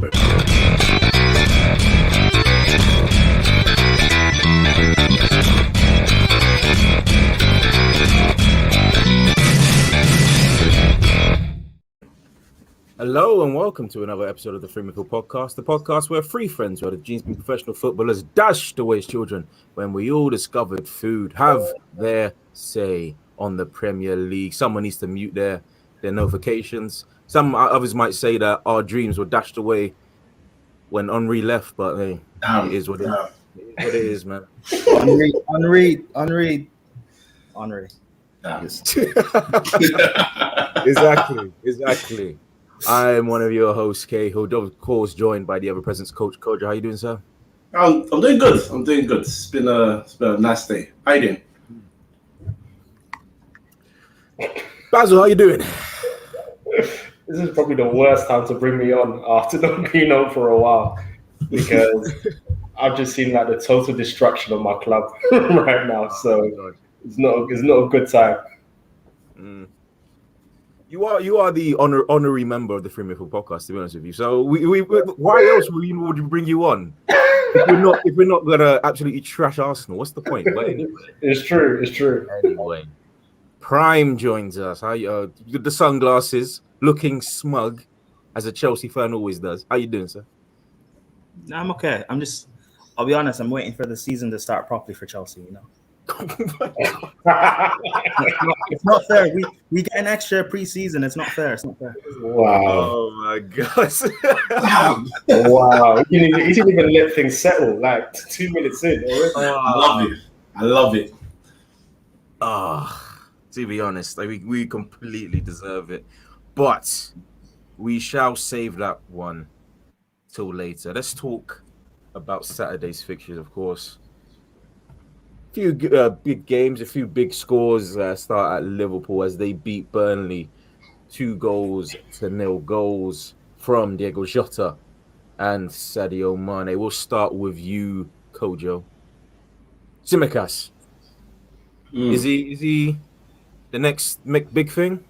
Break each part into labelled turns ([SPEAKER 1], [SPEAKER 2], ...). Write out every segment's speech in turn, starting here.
[SPEAKER 1] Hello and welcome to another episode of the 3inMidfield podcast, the podcast where three friends who are the genes being professional footballers dashed away as children when we all discovered food have their say on the Premier League. Someone needs to mute their notifications. Some others might say that our dreams were dashed away when Henry left, but hey, it is what it is. What it is, man.
[SPEAKER 2] Henry.
[SPEAKER 1] Exactly. I am one of your hosts, Kay, who of course joined by the ever-present Coach. Kojo, how you doing, sir?
[SPEAKER 3] I'm doing good. It's been a nice day. How you doing?
[SPEAKER 1] Basil, how you doing?
[SPEAKER 2] This is probably the worst time to bring me on after not being on for a while, because I've just seen like the total destruction of my club right now. So it's not a good time.
[SPEAKER 1] You are the honorary member of the 3inMidfield podcast, to be honest with you. So we why else would we bring you on if we're not gonna absolutely trash Arsenal? What's the point? But anyway,
[SPEAKER 2] it's true.
[SPEAKER 1] Anyway, Prime joins us. How you? The sunglasses, looking smug, as a Chelsea fan always does. How you doing, sir?
[SPEAKER 4] I'm okay. I'll be honest, I'm waiting for the season to start properly for Chelsea, you know. It's not fair. We get an extra pre-season. It's not fair.
[SPEAKER 2] Wow.
[SPEAKER 1] Oh my gosh.
[SPEAKER 2] Wow. He didn't even let things settle. Like 2 minutes in.
[SPEAKER 3] I love it.
[SPEAKER 1] To be honest, we completely deserve it, but we shall save that one till later. Let's talk about Saturday's fixtures, of course. A few big games, a few big scores start at Liverpool as they beat Burnley 2-0. Goals from Diego Jota and Sadio Mane. We'll start with you, Kojo. Tsimikas. Is he the next big thing?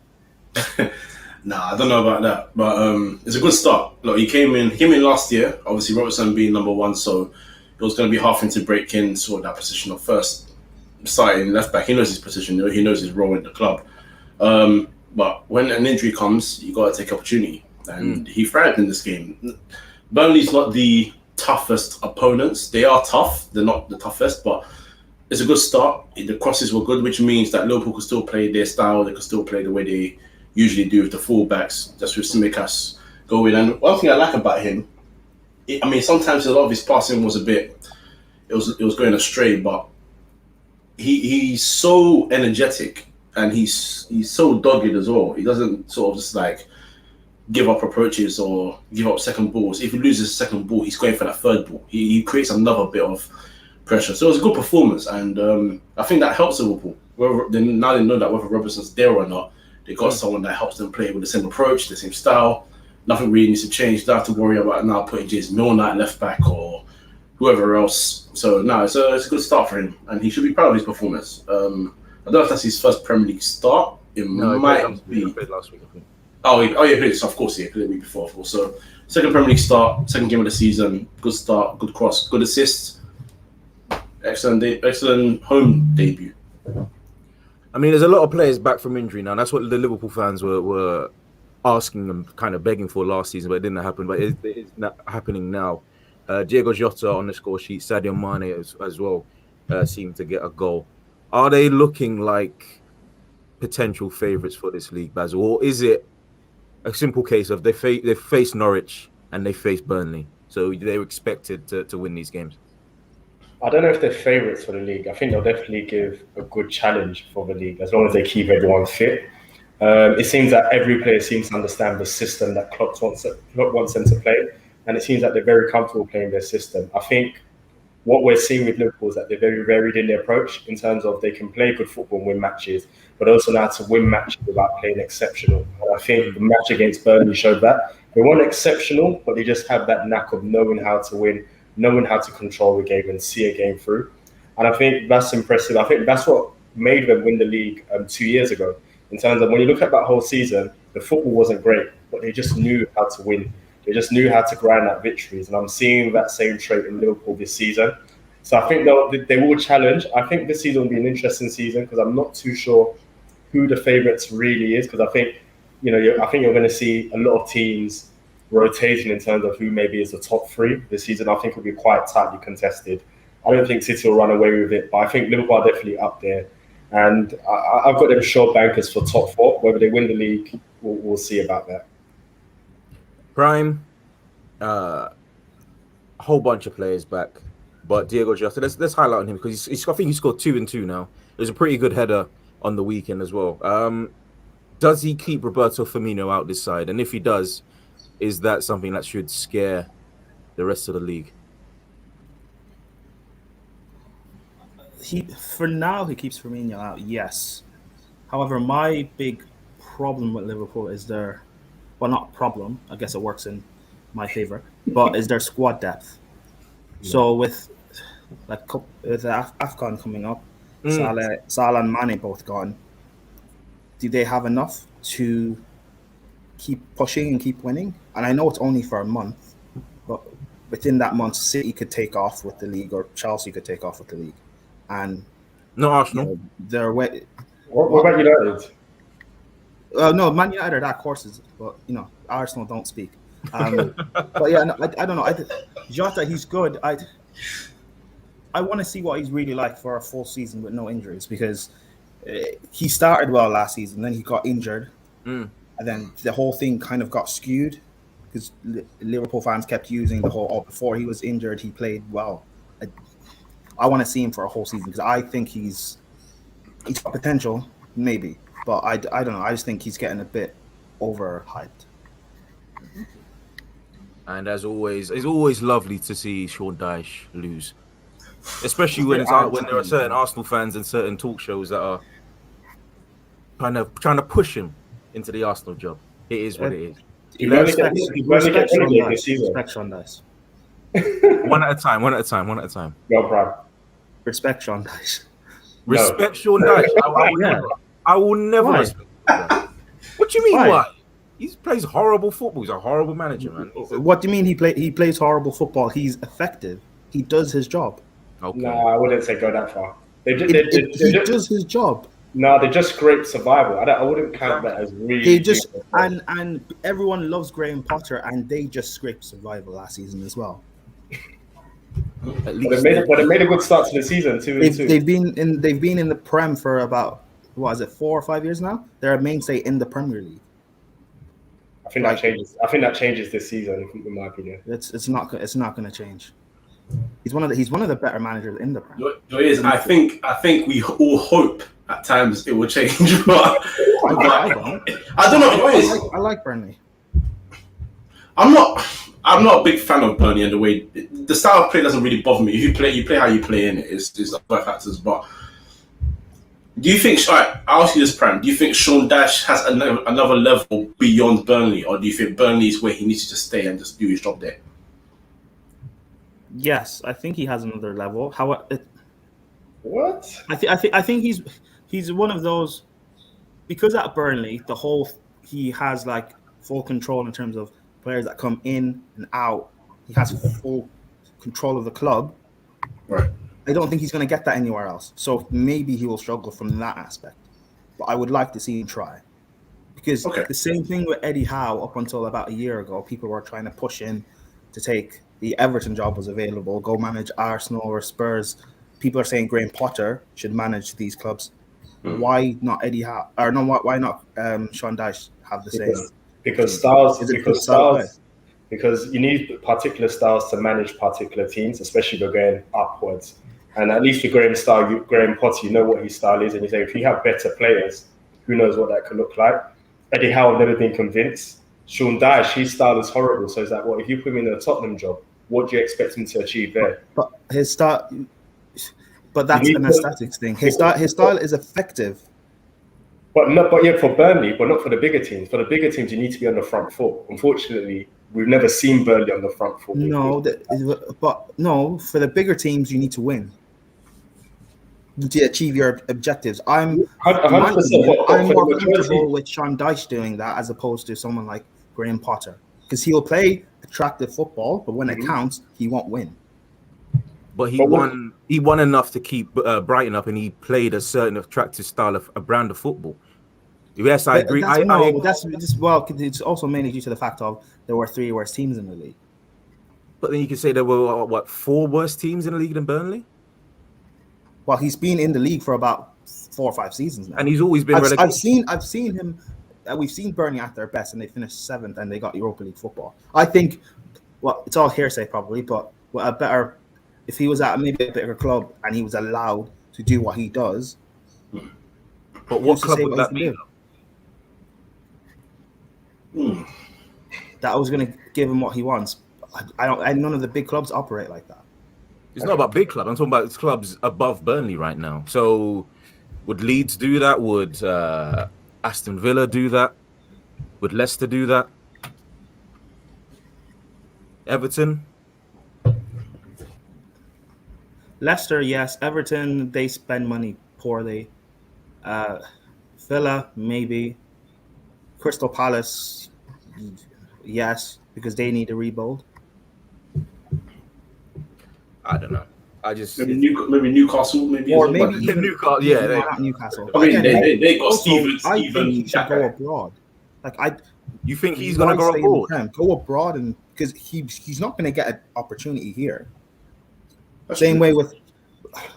[SPEAKER 3] Nah, I don't know about that, but it's a good start. Look, he came in last year. Obviously, Robertson being number one, so it was going to be hard for him to break in sort of that position of first starting left back. He knows his position. He knows his role in the club. But when an injury comes, you got to take opportunity, and he thrived in this game. Burnley's not the toughest opponents. They are tough. They're not the toughest, but it's a good start. The crosses were good, which means that Liverpool could still play their style. They could still play the way they usually do with the fullbacks, just with Tsimikas going. And one thing I like about him, sometimes a lot of his passing was it was going astray, but he's so energetic and he's so dogged as well. He doesn't sort of just like give up approaches or give up second balls. If he loses a second ball, he's going for that third ball. He creates another bit of pressure. So it was a good performance, and I think that helps Liverpool. Now they know that whether Robertson's there or not, they got someone that helps them play with the same approach, the same style. Nothing really needs to change. Don't have to worry about now putting Jason Milner at left back or whoever else. So no, it's a good start for him, and he should be proud of his performance. I don't know if that's his first Premier League start. It might be.
[SPEAKER 1] He played last week, I think.
[SPEAKER 3] Oh, he played. So of course, he played the week before. Of course. So second Premier League start, second game of the season. Good start, good cross, good assist. Excellent home debut.
[SPEAKER 1] I mean, there's a lot of players back from injury now. That's what the Liverpool fans were asking and kind of begging for last season, but it didn't happen. But it is not happening now. Diego Jota on the score sheet, Sadio Mane as well seem to get a goal. Are they looking like potential favourites for this league, Basil? Or is it a simple case of they face Norwich and they face Burnley, so they're expected to win these games?
[SPEAKER 2] I don't know if they're favourites for the league. I think they'll definitely give a good challenge for the league as long as they keep everyone fit. It seems that every player seems to understand the system that Klopp wants them to play, and it seems that they're very comfortable playing their system. I think what we're seeing with Liverpool is that they're very varied in their approach in terms of they can play good football and win matches, but also know how to win matches without playing exceptional. And I think the match against Burnley showed that. They weren't exceptional, but they just have that knack of knowing how to win, knowing how to control the game and see a game through. And I think that's impressive. I think that's what made them win the league 2 years ago. In terms of when you look at that whole season, the football wasn't great, but they just knew how to win. They just knew how to grind out victories, and I'm seeing that same trait in Liverpool this season. So I think they will challenge. I think this season will be an interesting season because I'm not too sure who the favourites really is. Because I think I think you're going to see a lot of teams rotating in terms of who maybe is the top three this season. I think will be quite tightly contested. I don't think City will run away with it, but I think Liverpool are definitely up there. And I've got them sure bankers for top four. Whether they win the league, we'll see about that.
[SPEAKER 1] Prime, a whole bunch of players back, but Diego Jota, let's highlight on him because I think he scored 2 and 2 now. It was a pretty good header on the weekend as well. Does he keep Roberto Firmino out this side? And if he does, is that something that should scare the rest of the league?
[SPEAKER 4] For now, he keeps Firmino out, yes. However, my big problem with Liverpool is not problem, I guess it works in my favor, but is their squad depth. Yeah. So with AFCON coming up, Salah and Mane both gone, do they have enough to keep pushing and keep winning? And I know it's only for a month, but within that month, City could take off with the league or Chelsea could take off with the league. And
[SPEAKER 1] no Arsenal.
[SPEAKER 2] What about United?
[SPEAKER 4] No, Man United are dark horses, but Arsenal don't speak. But yeah, no, I don't know. Jota, he's good. I want to see what he's really like for a full season with no injuries because he started well last season, then he got injured, and then the whole thing kind of got skewed because Liverpool fans kept using the whole before he was injured he played well. I want to see him for a whole season because I think he's got potential, maybe, but I don't know. I just think he's getting a bit overhyped.
[SPEAKER 1] And as always, it's always lovely to see Sean Dyche lose, especially when there are certain Arsenal fans and certain talk shows that are trying to push him into the Arsenal job. It is what it is.
[SPEAKER 4] Respect Sean Dyche.
[SPEAKER 1] One at a time.
[SPEAKER 2] Yo, bro.
[SPEAKER 4] Respect Sean Dyche.
[SPEAKER 1] Respect Sean Dyche. I will never respect him. What do you mean, why? He plays horrible football. He's a horrible manager, man.
[SPEAKER 4] What do you mean he plays horrible football? He's effective. He does his job.
[SPEAKER 2] Okay. No, I wouldn't say go that far.
[SPEAKER 4] He does his job.
[SPEAKER 2] No, they just scraped survival. I wouldn't count that as really.
[SPEAKER 4] And everyone loves Graham Potter, and they just scraped survival last season as well.
[SPEAKER 2] But they made a good start to the season too.
[SPEAKER 4] They've been in the Prem for about 4 or 5 years now. They're a mainstay in the Premier League.
[SPEAKER 2] I think that changes this season, in my opinion.
[SPEAKER 4] It's not going to change. He's one of the better managers in the Premier.
[SPEAKER 3] I think we all hope at times it will change, but I don't know.
[SPEAKER 4] I like Burnley.
[SPEAKER 3] I'm not a big fan of Burnley and the way the style of play doesn't really bother me. If you play how you play in it, it's other factors. But do you think? I'll ask you this, Pram. Do you think Sean Dyche has another level beyond Burnley, or do you think Burnley is where he needs to just stay and just do his job there?
[SPEAKER 4] Yes, I think he has another level.
[SPEAKER 2] What?
[SPEAKER 4] I think he's one of those because at Burnley he has like full control in terms of players that come in and out. He has full control of the club.
[SPEAKER 3] Right.
[SPEAKER 4] I don't think he's going to get that anywhere else. So maybe he will struggle from that aspect. But I would like to see him try. Because the same thing with Eddie Howe up until about a year ago, people were trying to push him to take the Everton job was available, go manage Arsenal or Spurs. People are saying Graham Potter should manage these clubs. Why not Eddie Howe? Or no, why not Sean Dyche have the same?
[SPEAKER 2] Because you need particular styles to manage particular teams, especially if you're going upwards. And at least with Graham Potter, you know what his style is, and you say if you have better players, who knows what that could look like. Eddie Howe, I've never been convinced. Sean Dyche, his style is horrible. So it's like, if you put him in a Tottenham job, what do you expect him to achieve there?
[SPEAKER 4] But his style, that's an aesthetics thing. His style is effective.
[SPEAKER 2] But for Burnley, but not for the bigger teams. For the bigger teams, you need to be on the front foot. Unfortunately, we've never seen Burnley on the front foot.
[SPEAKER 4] For the bigger teams, you need to win to achieve your objectives. I'm more comfortable with Sean Dyche doing that as opposed to someone like Graham Potter. because he'll play attractive football, but when it counts, he won't win.
[SPEAKER 1] But he won enough to keep Brighton up, and he played a certain attractive style of a brand of football. Yes, I agree.
[SPEAKER 4] It's also mainly due to the fact of there were 3 worst teams in the league.
[SPEAKER 1] But then you can say there were 4 worse teams in the league than Burnley.
[SPEAKER 4] Well, he's been in the league for about 4 or 5 seasons now,
[SPEAKER 1] and he's always been relegated.
[SPEAKER 4] I've seen him. We've seen Burnley at their best, and they finished 7th, and they got Europa League football. I think, well, it's all hearsay probably, but if he was at maybe a bigger club and he was allowed to do what he does.
[SPEAKER 1] But what club would that be?
[SPEAKER 4] That was going to give him what he wants. None of the big clubs operate like that.
[SPEAKER 1] It's not about big clubs. I'm talking about clubs above Burnley right now. So, would Leeds do that? Would Aston Villa do that? Would Leicester do that? Everton?
[SPEAKER 4] Leicester, yes. Everton, they spend money poorly. Villa, maybe. Crystal Palace, yes, because they need a rebuild.
[SPEAKER 1] I don't know. I just
[SPEAKER 3] maybe Newcastle, maybe
[SPEAKER 4] even
[SPEAKER 1] Newcastle. Yeah,
[SPEAKER 4] Newcastle.
[SPEAKER 3] I mean, they got Steven.
[SPEAKER 4] I think he should go abroad.
[SPEAKER 1] You think he's going to go abroad?
[SPEAKER 4] Go abroad, and because he's not going to get an opportunity here. Same way with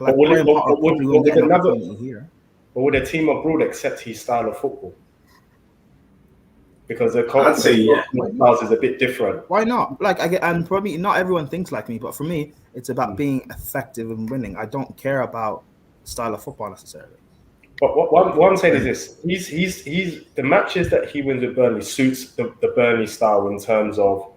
[SPEAKER 2] would a team abroad accept his style of football? Because the culture is a bit different.
[SPEAKER 4] Why not? And probably not everyone thinks like me, but for me, it's about being effective and winning. I don't care about style of football necessarily.
[SPEAKER 2] But what I'm saying is this: he's the matches that he wins with Burnley suits the Burnley style in terms of,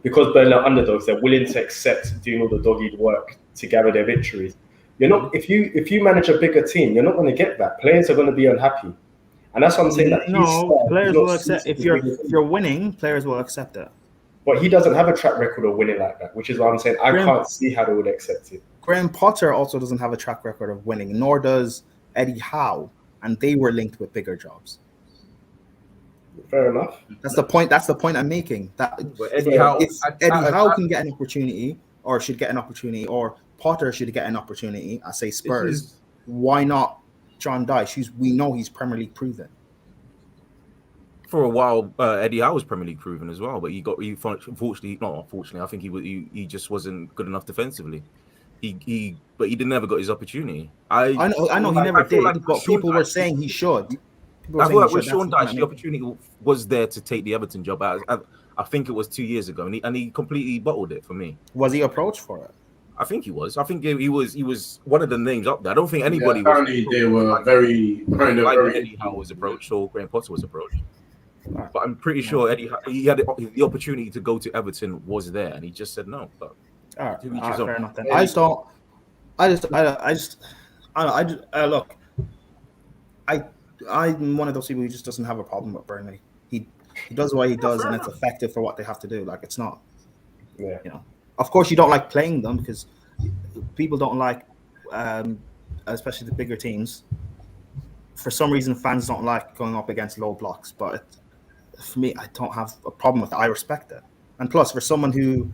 [SPEAKER 2] because Burnley are underdogs, they're willing to accept doing all the dog-eat work to gather their victories. You're not if you manage a bigger team, you're not going to get that. Players are going to be unhappy. And that's what I'm saying.
[SPEAKER 4] Players will accept if you're winning. Players will accept that.
[SPEAKER 2] But he doesn't have a track record of winning like that, which is why I'm saying I can't see how they would accept it.
[SPEAKER 4] Graham Potter also doesn't have a track record of winning, nor does Eddie Howe, and they were linked with bigger jobs.
[SPEAKER 2] Fair enough.
[SPEAKER 4] That's the point. That's the point I'm making. That if Eddie Howe can get an opportunity, or should get an opportunity, or Potter should get an opportunity, I say Spurs. Why not John Dyche? We know he's Premier League proven.
[SPEAKER 1] For a while, Eddie Howe was Premier League proven as well, but unfortunately, I think he just wasn't good enough defensively. But he never got his opportunity. I
[SPEAKER 4] know he never did, but people were saying he should.
[SPEAKER 1] I feel like with Sean Dyche, the opportunity was there to take the Everton job. I think it was 2 years ago, and he completely bottled it for me.
[SPEAKER 4] Was he approached for it?
[SPEAKER 1] I think he was. I think he was one of the names up there. I don't think anybody.
[SPEAKER 3] Apparently, they were very.
[SPEAKER 1] Eddie Howe was approached, or Graham Potter was approached. Right. But I'm pretty sure he had the opportunity to go to Everton was there, and he just said no. But
[SPEAKER 4] fair enough. Then. Look. I'm one of those people who just doesn't have a problem with Burnley. He does what he does, and it's effective for what they have to do. Like, it's not.
[SPEAKER 2] Yeah.
[SPEAKER 4] Of course, you don't like playing them because people don't like, especially the bigger teams. For some reason, fans don't like going up against low blocks. But for me, I don't have a problem with it. I respect it. And plus, for someone who,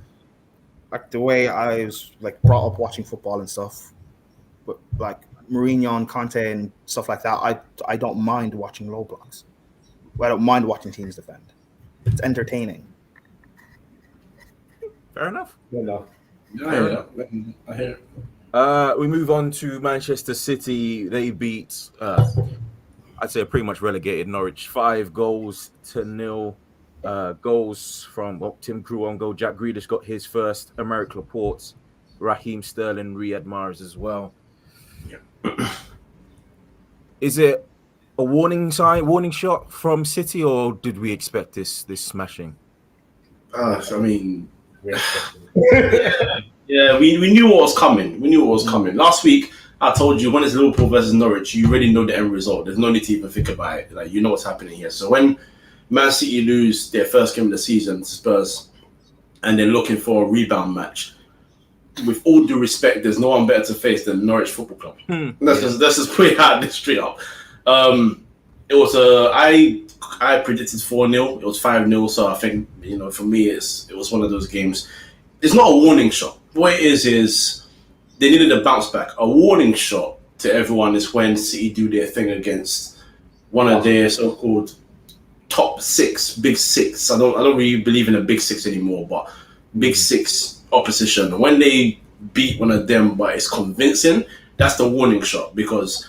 [SPEAKER 4] like the way I was brought up watching football and stuff, but Mourinho and Conte and stuff like that, I don't mind watching low blocks. I don't mind watching teams defend. It's entertaining.
[SPEAKER 1] Fair enough.
[SPEAKER 3] I hear it.
[SPEAKER 1] We move on to Manchester City. They beat, I'd say, pretty much relegated Norwich 5-0. Goals from Tim Krul on goal. Jack Grealish got his first. Emerick Laporte, Raheem Sterling, Riyad Mahrez as well. Yeah. Is it a warning shot from City, or did we expect this smashing?
[SPEAKER 3] I mean, yeah, we knew what was coming. Last week, I told you when it's Liverpool versus Norwich, you already know the end result. There's no need to even think about it. Like, you know what's happening here. So when Man City lose their first game of the season to Spurs, and they're looking for a rebound match, with all due respect, there's no one better to face than Norwich Football Club. Let's just put it out there straight up. It was I predicted 4-0. It was 5-0. So I think, for me, it was one of those games. It's not a warning shot. What it is they needed a bounce back. A warning shot to everyone is when City do their thing against one of their so-called top six, big six. I don't really believe in a big six anymore, but big six opposition. When they beat one of them, but it's convincing, that's the warning shot. Because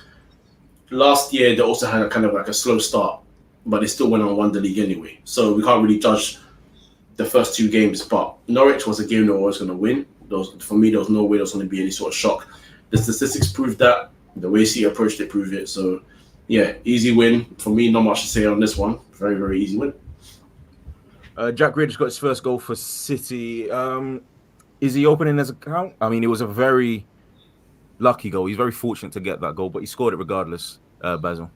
[SPEAKER 3] last year they also had a kind of like a slow start, but they still went and won the league anyway. So we can't really judge the first two games. But Norwich was a game they were always going to win. For me, there was no way there was going to be any sort of shock. The statistics proved that. The way City approached it proved it. So, yeah, easy win. For me, not much to say on this one. Very, very easy win.
[SPEAKER 1] Jack Grealish got his first goal for City. Is he opening his account? I mean, it was a very lucky goal. He's very fortunate to get that goal, but he scored it regardless, Basil.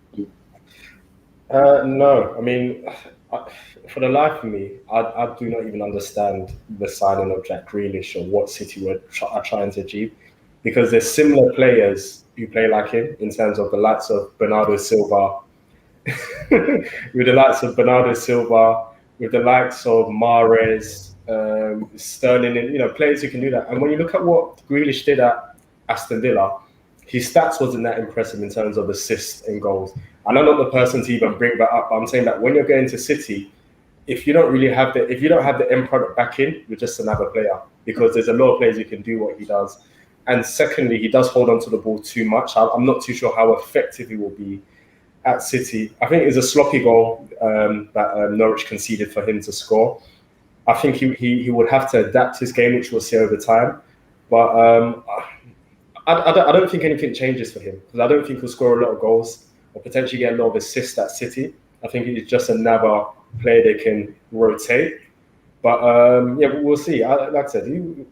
[SPEAKER 2] No, I mean, for the life of me, I do not even understand the signing of Jack Grealish or what City are trying to achieve, because there's similar players who play like him in terms of the likes of Bernardo Silva, with the likes of Mahrez, Sterling, and players who can do that. And when you look at what Grealish did at Aston Villa, his stats wasn't that impressive in terms of assists and goals. And I'm not the person to even bring that up, but I'm saying that when you're going to City, if you don't have the end product back in, you're just another player, because there's a lot of players who can do what he does. And secondly, he does hold on to the ball too much. I'm not too sure how effective he will be at City. I think it's a sloppy goal that Norwich conceded for him to score. I think he would have to adapt his game, which we'll see over time. But I don't think anything changes for him, because I don't think he'll score a lot of goals or potentially get a lot of assists at City. I think he's just another player they can rotate. But we'll see. Like I said,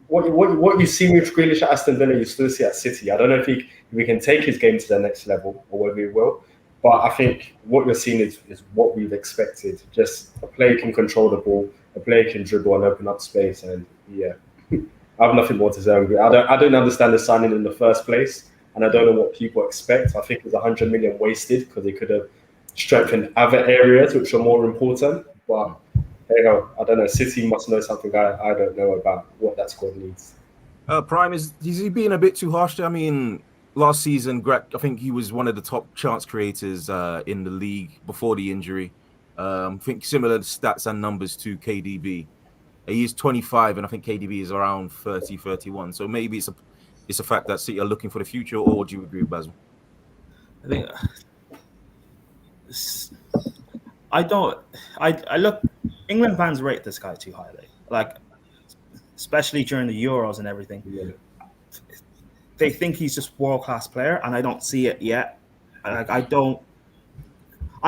[SPEAKER 2] what you see with Grealish at Aston Villa, you still see at City. I don't know if we can take his game to the next level or whether he will. But I think what you're seeing is what we've expected. Just a player can control the ball, a player can dribble and open up space. And I have nothing more to say. I don't understand the signing in the first place, and I don't know what people expect. I think it was 100 million wasted because they could have strengthened other areas which are more important. But I don't know. City must know something I don't know about what that squad needs.
[SPEAKER 1] Prime, is he being a bit too harsh there? I mean, last season, I think he was one of the top chance creators in the league before the injury. I think similar stats and numbers to KDB. He's 25, and I think KDB is around 30, 31. So maybe it's a fact that City are looking for the future, or do you agree with Basil?
[SPEAKER 4] I think I look. England fans rate this guy too highly, like especially during the Euros and everything. Yeah. They think he's just world-class player, and I don't see it yet. I'm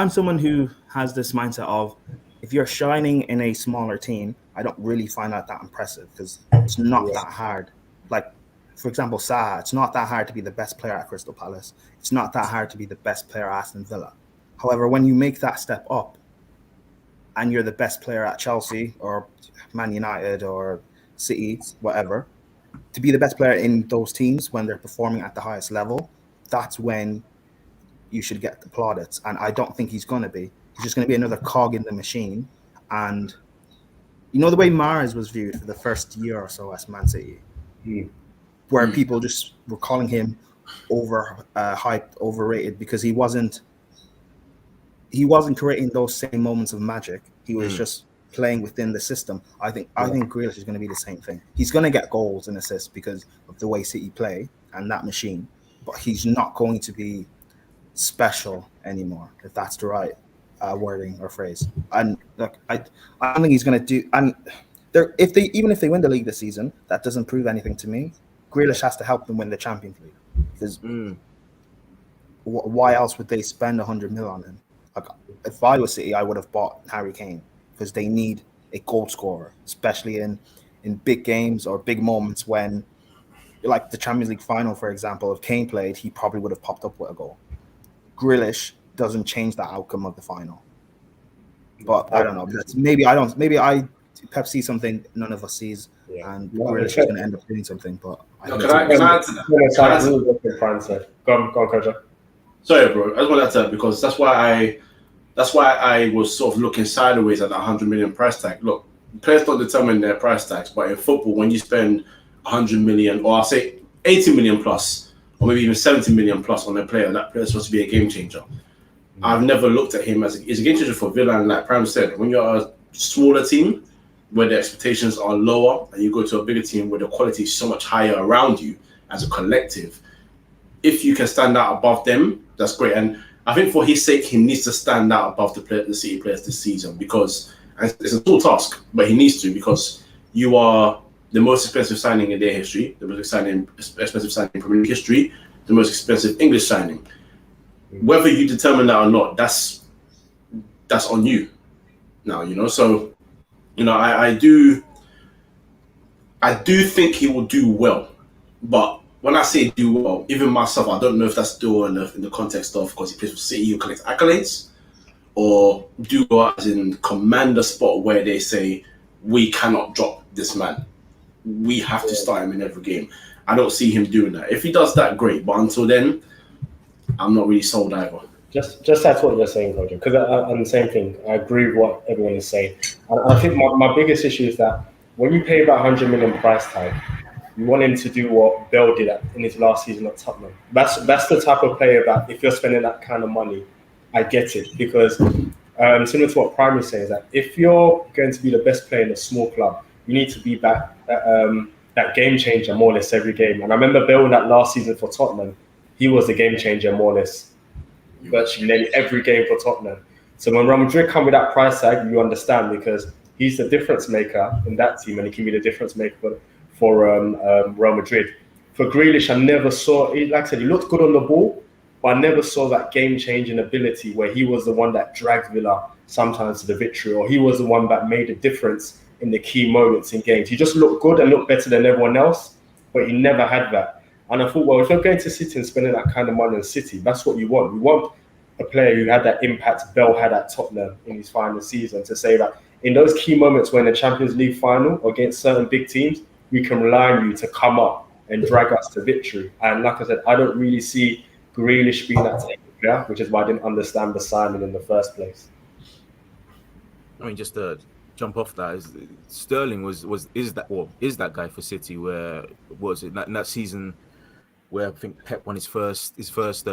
[SPEAKER 4] someone who has this mindset of, if you're shining in a smaller team, I don't really find that impressive, because it's not that hard. Like, for example, Saha, it's not that hard to be the best player at Crystal Palace. It's not that hard to be the best player at Aston Villa. However, when you make that step up and you're the best player at Chelsea or Man United or City, whatever, to be the best player in those teams when they're performing at the highest level, that's when you should get the plaudits. And I don't think he's going to be. He's just going to be another cog in the machine. And the way Mahrez was viewed for the first year or so as Man City, where people just were calling him hyped, overrated, because he wasn't creating those same moments of magic. He was just playing within the system. I think Grealish is going to be the same thing. He's going to get goals and assists because of the way City play and that machine, but he's not going to be special anymore, if that's the right wording or phrase. And look, I don't think he's going to do. And even if they win the league this season, that doesn't prove anything to me. Grealish has to help them win the Champions League, because why else would they spend 100 million on him? Like, if I was City, I would have bought Harry Kane, because they need a goal scorer, especially in big games or big moments when, like the Champions League final, for example, if Kane played, he probably would have popped up with a goal. Grealish doesn't change the outcome of the final. But I don't know. Maybe Pep sees something none of us sees, and Grealish is going to end up doing something. But
[SPEAKER 3] can I add to that?
[SPEAKER 2] Go on, Kojo.
[SPEAKER 3] Sorry, bro. I just want to add to that, because that's why That's why I was sort of looking sideways at that 100 million price tag. Look, players don't determine their price tags, but in football, when you spend 100 million, or I'll say 80 million plus, or maybe even 70 million plus on a player, that player's supposed to be a game changer. I've never looked at him as a game changer for Villa, and like Prime said, when you're a smaller team where the expectations are lower, and you go to a bigger team where the quality is so much higher around you as a collective, if you can stand out above them, that's great. And I think for his sake, he needs to stand out above the City players this season, because it's a tall task, but he needs to, because you are the most expensive signing in their history, the most expensive signing in Premier League history, the most expensive English signing. Whether you determine that or not, that's on you now, So, I do think he will do well, but when I say do well, even myself, I don't know if that's still in the context of because he plays for City, you collect accolades, or do well as in command a spot where they say, we cannot drop this man. We have to start him in every game. I don't see him doing that. If he does that, great. But until then, I'm not really sold either.
[SPEAKER 2] Just that's what you're saying, Roger. Because I'm the same thing. I agree with what everyone is saying. And I think my biggest issue is that when you pay about 100 million price tag, you want him to do what Bell did in his last season at Tottenham. That's the type of player that if you're spending that kind of money, I get it. Because similar to what Prime is saying, is that if you're going to be the best player in a small club, you need to be that game changer more or less every game. And I remember Bell in that last season for Tottenham, he was the game changer more or less virtually nearly every game for Tottenham. So when Real Madrid come with that price tag, you understand, because he's the difference maker in that team, and he can be the difference maker for Real Madrid. For Grealish, I never saw, like I said, he looked good on the ball, but I never saw that game-changing ability where he was the one that dragged Villa sometimes to the victory, or he was the one that made a difference in the key moments in games. He just looked good and looked better than everyone else, but he never had that. And I thought, well, if you're going to City and spending that kind of money in City, that's what you want. You want a player who had that impact Bell had at Tottenham in his final season, to say that in those key moments when the Champions League final or against certain big teams, we can rely on you to come up and drag us to victory. And like I said, I don't really see Grealish being that type of player, which is why I didn't understand the signing in the first place.
[SPEAKER 1] I mean, just to jump off that, Sterling is that guy for City, where was it in that season where I think Pep won his first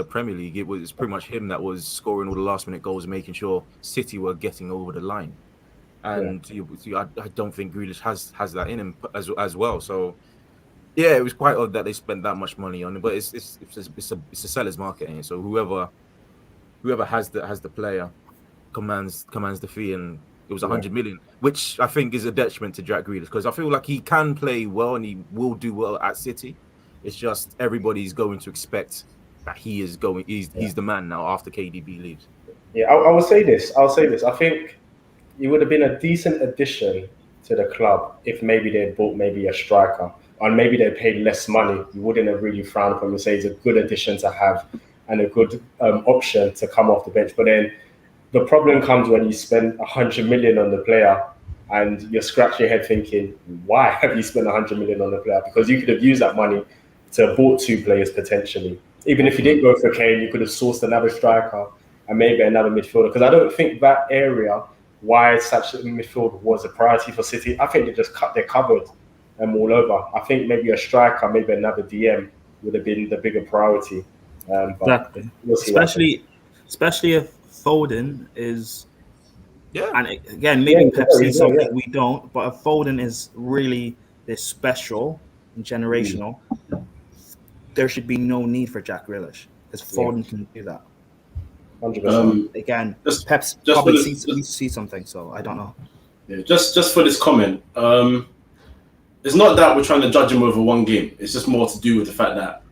[SPEAKER 1] Premier League. It was pretty much him that was scoring all the last minute goals, making sure City were getting over the line. And I don't think Grealish has that in him as well. So yeah, it was quite odd that they spent that much money on it. But it's a seller's market, and so whoever has the player commands the fee, and it was 100 million, which I think is a detriment to Jack Grealish, because I feel like he can play well and he will do well at City. It's just everybody's going to expect that he's the man now after KDB leaves.
[SPEAKER 2] Yeah, I will say this. I think it would have been a decent addition to the club if maybe they bought maybe a striker, and maybe they paid less money. You wouldn't have really frowned upon him and say it's a good addition to have and a good option to come off the bench. But then the problem comes when you spend 100 million on the player and you're scratching your head thinking, why have you spent 100 million on the player? Because you could have used that money to have bought two players potentially. Even if you didn't go for Kane, you could have sourced another striker and maybe another midfielder. Because I don't think that area, why such a midfield was a priority for City. I think they covered them all over. I think maybe a striker, maybe another DM would have been the bigger priority.
[SPEAKER 4] Exactly.
[SPEAKER 2] We'll see
[SPEAKER 4] especially if Foden is, and again, maybe
[SPEAKER 2] Yeah,
[SPEAKER 4] Pep sees something we don't, but if Foden is really this special and generational, there should be no need for Jack Grealish, because Foden can do that.
[SPEAKER 2] 100%.
[SPEAKER 4] Again,
[SPEAKER 3] Just
[SPEAKER 4] probably see something, so I don't know.
[SPEAKER 3] Yeah, just for this comment, it's not that we're trying to judge him over one game. It's just more to do with the fact that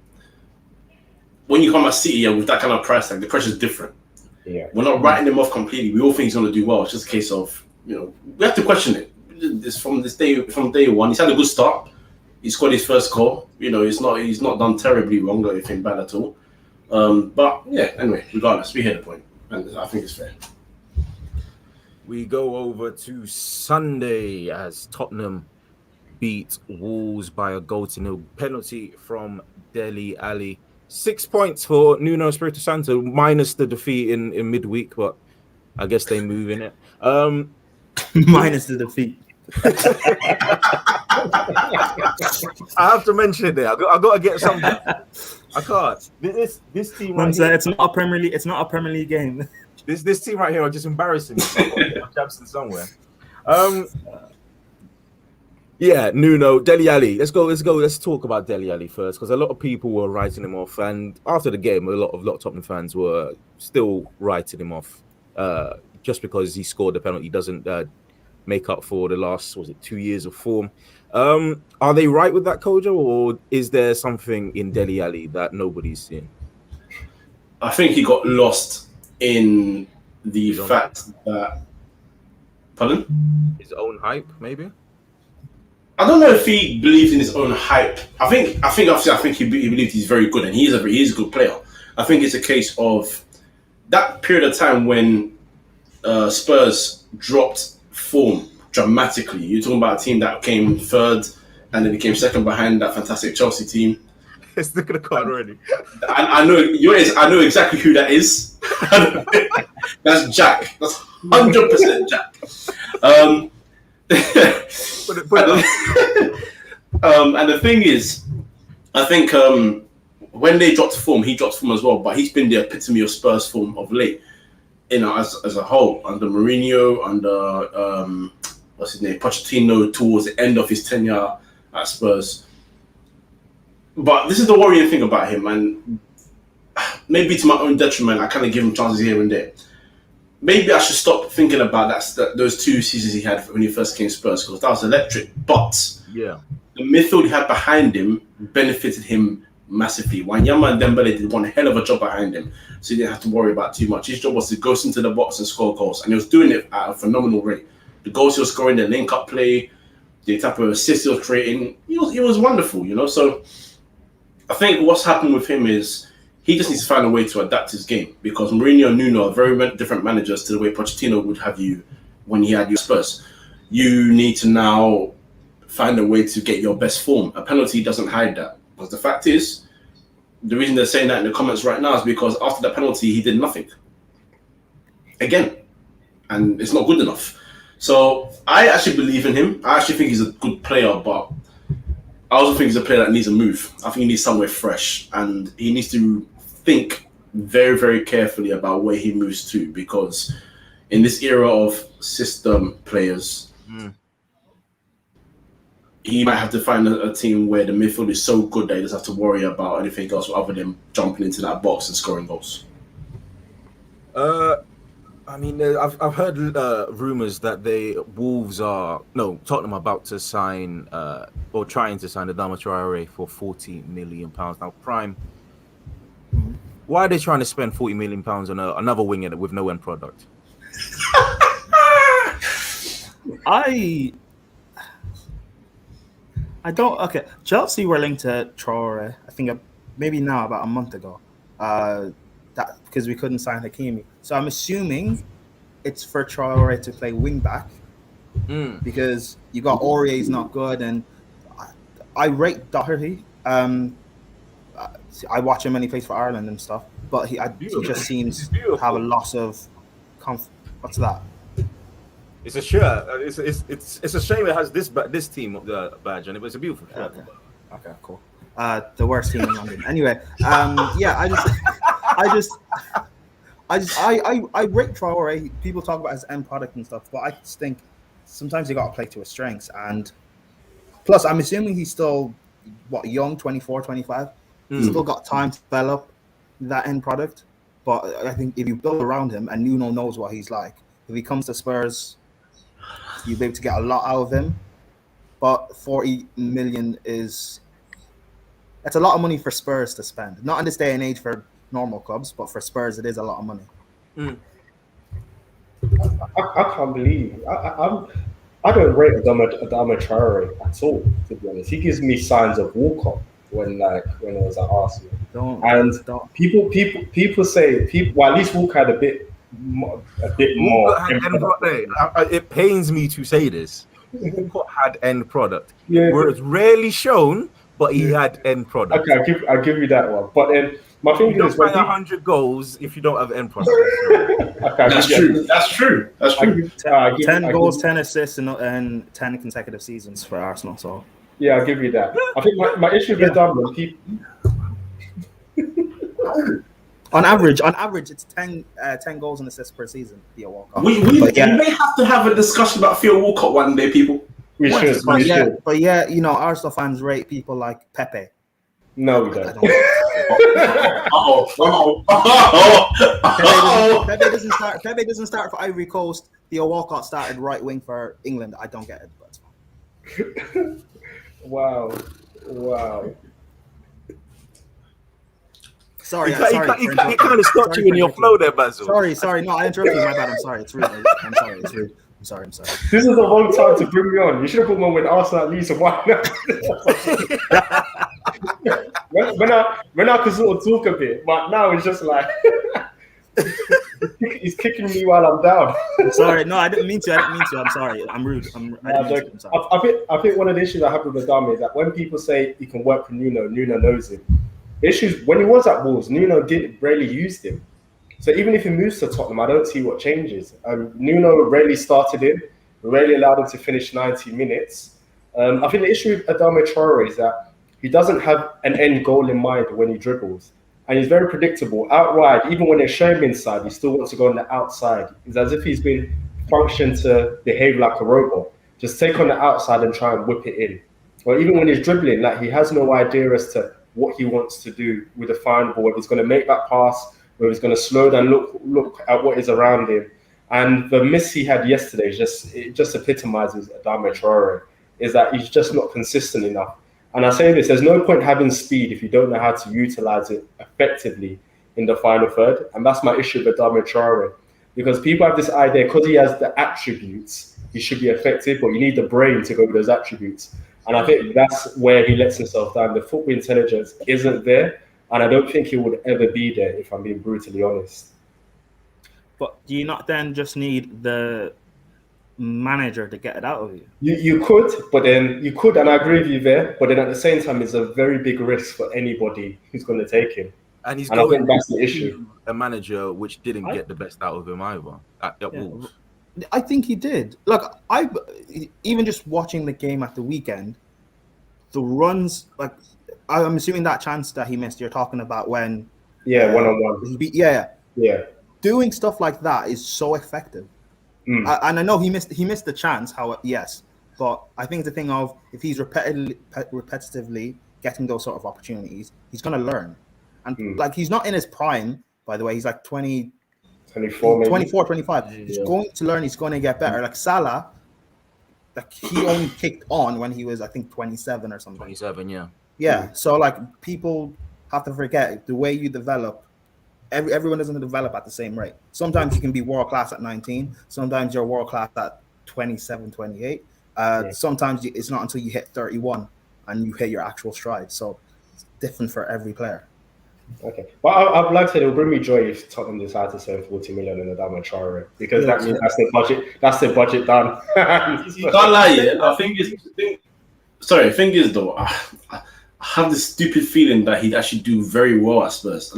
[SPEAKER 3] when you come at City with that kind of price tag, the pressure's different.
[SPEAKER 2] Yeah.
[SPEAKER 3] We're not writing him off completely. We all think he's going to do well. It's just a case of, we have to question it. It's from day one. He's had a good start. He scored his first goal. He's not done terribly wrong or anything bad at all. But yeah, anyway, regardless, we hit the point, and I think it's fair.
[SPEAKER 1] We go over to Sunday as Tottenham beat Wolves by a 0-0 penalty from Dele Alli. 6 points for Nuno Espirito Santo, minus the defeat in midweek, but I guess they move in it.
[SPEAKER 4] Minus the defeat.
[SPEAKER 1] I have to mention it there. I got to get something. I can't. This team right here.
[SPEAKER 4] It's not a Premier League. It's not a Premier League game.
[SPEAKER 1] This team right here are just embarrassing me. I'm absent somewhere. Yeah, Nuno, Dele Alli. Let's go. Let's talk about Dele Alli first, because a lot of people were writing him off, and after the game, a lot of Tottenham fans were still writing him off, just because he scored the penalty doesn't make up for the last 2 years of form. Are they right with that, Kojo, or is there something in Dele Alli that nobody's seen?
[SPEAKER 3] I think he got lost in the fact that. Pardon?
[SPEAKER 1] His own hype, maybe.
[SPEAKER 3] I don't know if he believes in his own hype. I think he believes he's very good, and he is a good player. I think it's a case of that period of time when Spurs dropped form dramatically. You're talking about a team that came third and then became second behind that fantastic Chelsea team.
[SPEAKER 1] It's looking at the card already.
[SPEAKER 3] I know exactly who that is. That's Jack. That's 100% Jack. And the thing is, I think when they dropped form, he dropped form as well. But he's been the epitome of Spurs form of late. As a whole, under Mourinho, under what's his name, Pochettino, towards the end of his tenure at Spurs. But this is the worrying thing about him, and maybe to my own detriment, I kind of give him chances here and there. Maybe I should stop thinking about those 2 seasons he had when he first came to Spurs, because that was electric. But
[SPEAKER 1] yeah,
[SPEAKER 3] the midfield he had behind him benefited him massively. Wanyama and Dembele did one hell of a job behind him, so he didn't have to worry about too much. His job was to go into the box and score goals, and he was doing it at a phenomenal rate. The goals he was scoring, the link-up play, the type of assists he was creating, it was wonderful, So I think what's happened with him is he just needs to find a way to adapt his game, because Mourinho and Nuno are very different managers to the way Pochettino would have you when he had your Spurs. You need to now find a way to get your best form. A penalty doesn't hide that. Because the fact is, the reason they're saying that in the comments right now is because after that penalty, he did nothing. Again. And it's not good enough. So I actually believe in him. I actually think he's a good player, but I also think he's a player that needs a move. I think he needs somewhere fresh, and he needs to think very, very carefully about where he moves to, because in this era of system players, he might have to find a team where the midfield is so good that he doesn't have to worry about anything else other than jumping into that box and scoring goals.
[SPEAKER 1] I mean, I've heard rumors that Tottenham are about to sign or trying to sign Adama Traore for £40 million. Now, Prime, why are they trying to spend £40 million on another winger with no end product?
[SPEAKER 4] I don't. Okay, Chelsea were linked to Traore. I think maybe now about a month ago. That because we couldn't sign Hakimi, so I'm assuming it's for Traore to play wing back, because you got Aurier's not good, and I rate Doherty. I watch him when he plays for Ireland and stuff, but he just seems to have a loss of what's that?
[SPEAKER 1] It's a shirt. It's a shame it has this team badge on it, but it's a beautiful shirt.
[SPEAKER 4] Okay, cool. The worst team in London. Anyway, yeah, I rate Traore. People talk about his end product and stuff, but I just think sometimes you got to play to his strengths. And plus, I'm assuming he's still young, 24, 25. He's still got time to develop that end product. But I think if you build around him, and Nuno knows what he's like, if he comes to Spurs, you'll be able to get a lot out of him. But 40 million that's a lot of money for Spurs to spend. Not in this day and age for normal clubs, but for Spurs, it is a lot of money.
[SPEAKER 2] I can't believe I don't rate Adama Traore at all. To be honest, he gives me signs of Walcott when I was at Arsenal. People say well, at least Walcott had a bit more.
[SPEAKER 1] It pains me to say this. Walcott had end product.
[SPEAKER 2] Yeah,
[SPEAKER 1] where it's rarely shown, but he had end product.
[SPEAKER 2] Okay, I'll give you that one. But then My thing
[SPEAKER 1] You don't
[SPEAKER 2] is, when
[SPEAKER 1] find 100 goals if you don't have end products.
[SPEAKER 3] That's true. That's true. That's true.
[SPEAKER 4] 10 goals, 10 assists, and 10 consecutive seasons for Arsenal. So
[SPEAKER 2] yeah, I'll give you that. I think my issue with Adama,
[SPEAKER 4] on average, it's 10 goals and assists per season. Theo Walcott.
[SPEAKER 3] We may have to have a discussion about Theo Walcott one day, people.
[SPEAKER 2] we should.
[SPEAKER 4] But yeah, you know, Arsenal fans rate people like Pepe.
[SPEAKER 2] No, we don't.
[SPEAKER 4] Pepe doesn't start for Ivory Coast. Theo Walcott started right wing for England. I don't get it, but it's fine.
[SPEAKER 2] Wow.
[SPEAKER 4] Sorry,
[SPEAKER 1] He kind of stopped you in your flow there, Basil.
[SPEAKER 4] Sorry. No, I interrupted you. My bad. I'm sorry. It's rude. I'm sorry. It's rude. I'm sorry.
[SPEAKER 2] This is the wrong time to bring me on. You should have put me on when Arsenal at least won. when I could sort of talk a bit, but now it's just like he's kicking me while I'm down.
[SPEAKER 4] Sorry, no, I didn't mean to. I'm sorry. I'm rude. I'm sorry.
[SPEAKER 2] I think one of the issues I have with Adama is that when people say he can work with Nuno knows him. The issues when he was at Wolves, Nuno rarely used him. So even if he moves to Tottenham, I don't see what changes. Nuno rarely started him, rarely allowed him to finish 90 minutes. I think the issue with Adama Traore is that he doesn't have an end goal in mind when he dribbles. And he's very predictable. Out wide, even when they show him inside, he still wants to go on the outside. It's as if he's been functioned to behave like a robot. Just take on the outside and try and whip it in. Or even when he's dribbling, like he has no idea as to what he wants to do with the final ball, whether he's going to make that pass, whether he's going to slow down, look at what is around him. And the miss he had yesterday just epitomizes Adama Traore, is that he's just not consistent enough. And I say this, there's no point having speed if you don't know how to utilize it effectively in the final third. And that's my issue with Adama Traore. Because people have this idea, because he has the attributes, he should be effective, but you need the brain to go with those attributes. And I think that's where he lets himself down. The football intelligence isn't there. And I don't think it would ever be there, if I'm being brutally honest.
[SPEAKER 4] But do you not then just need the manager to get it out of you?
[SPEAKER 2] You could, and I agree with you there. But then at the same time, it's a very big risk for anybody who's going to take him.
[SPEAKER 1] And he's
[SPEAKER 2] I think that's the issue.
[SPEAKER 1] A manager which didn't get the best out of him either at Wolves.
[SPEAKER 4] I think he did. Look, I even just watching the game at the weekend, the runs, like I'm assuming that chance that he missed, you're talking about when
[SPEAKER 2] one-on-one.
[SPEAKER 4] Yeah. Doing stuff like that is so effective. And I know he missed the chance, yes. But I think it's a thing of if he's repetitively getting those sort of opportunities, he's going to learn. And like he's not in his prime, by the way. He's like 24, 25. He's going to learn. He's going to get better. Like Salah, like he only kicked on when he was, I think, 27 or something.
[SPEAKER 1] 27, yeah.
[SPEAKER 4] Yeah. So like people have to forget the way you develop. Everyone doesn't develop at the same rate. Sometimes you can be world class at 19. Sometimes you're world class at 27, 28. Sometimes it's not until you hit 31 and you hit your actual stride. So it's different for every player.
[SPEAKER 2] Okay. Well, I'd like to say it will bring me joy if Tottenham decide to spend 40 million on Adama Traore, because that means that's their budget done.
[SPEAKER 3] You can't lie, I think the thing is though, I have this stupid feeling that he'd actually do very well at Spurs.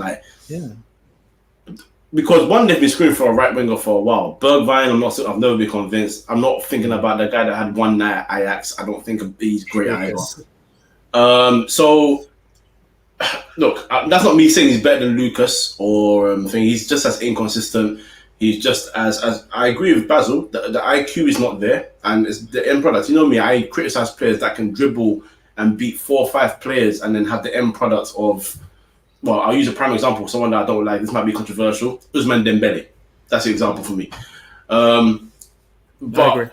[SPEAKER 3] Because one, they've been screaming for a right winger for a while. Bergwijn, I've never been convinced. I'm not thinking about the guy that had one night at Ajax. I don't think he's great either. So look, that's not me saying he's better than Lucas or thing. He's just as inconsistent. He's just as I agree with Basil. The IQ is not there, and it's the end product. You know me, I criticize players that can dribble and beat 4 or 5 players, and then have the end product of. Well, I'll use a prime example. Someone that I don't like. This might be controversial. Ousmane Dembele. That's the example for me. But
[SPEAKER 4] I agree.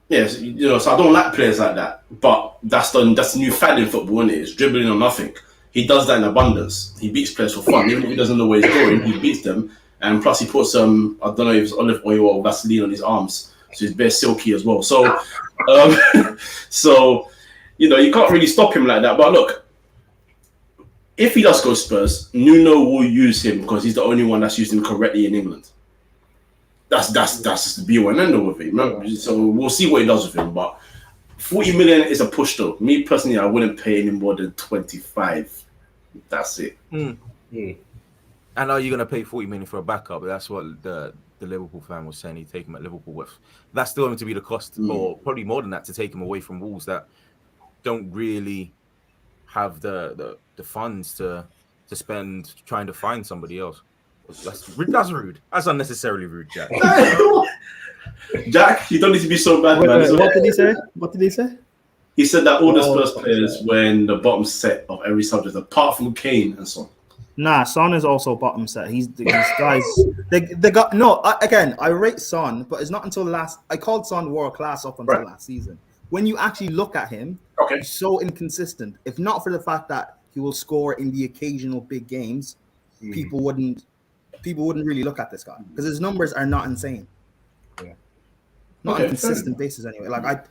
[SPEAKER 3] Yes, so I don't like players like that. But that's the new fad in football, isn't it? It's dribbling or nothing. He does that in abundance. He beats players for fun. Even if he doesn't know where he's going, he beats them. And plus he puts I don't know if it's olive oil or Vaseline on his arms. So he's very silky as well. So, you can't really stop him like that. But look, if he does go Spurs, Nuno will use him because he's the only one that's used him correctly in England. That's just the be-all and end-all with him. Remember? So we'll see what he does with him. But 40 million is a push though. Me personally, I wouldn't pay any more than 25. That's it.
[SPEAKER 1] And are you going to pay 40 million for a backup? That's what the Liverpool fan was saying. He'd take him at Liverpool with. That's still going to be the cost, or probably more than that, to take him away from Wolves that don't really have the funds to spend trying to find somebody else. That's rude. That's unnecessarily rude, Jack.
[SPEAKER 3] Jack, you don't need to be so bad, man.
[SPEAKER 4] What did he say? What did he say?
[SPEAKER 3] He said that all the Spurs players were in the bottom set of every subject, apart from Kane and Son.
[SPEAKER 4] Nah, Son is also bottom set. These guys, they got no. I rate Son, but it's not until I called Son world class up until last season. When you actually look at him, he's so inconsistent. If not for the fact that he will score in the occasional big games, people wouldn't really look at this guy because his numbers are not insane. Yeah, not on a consistent basis anyway. Like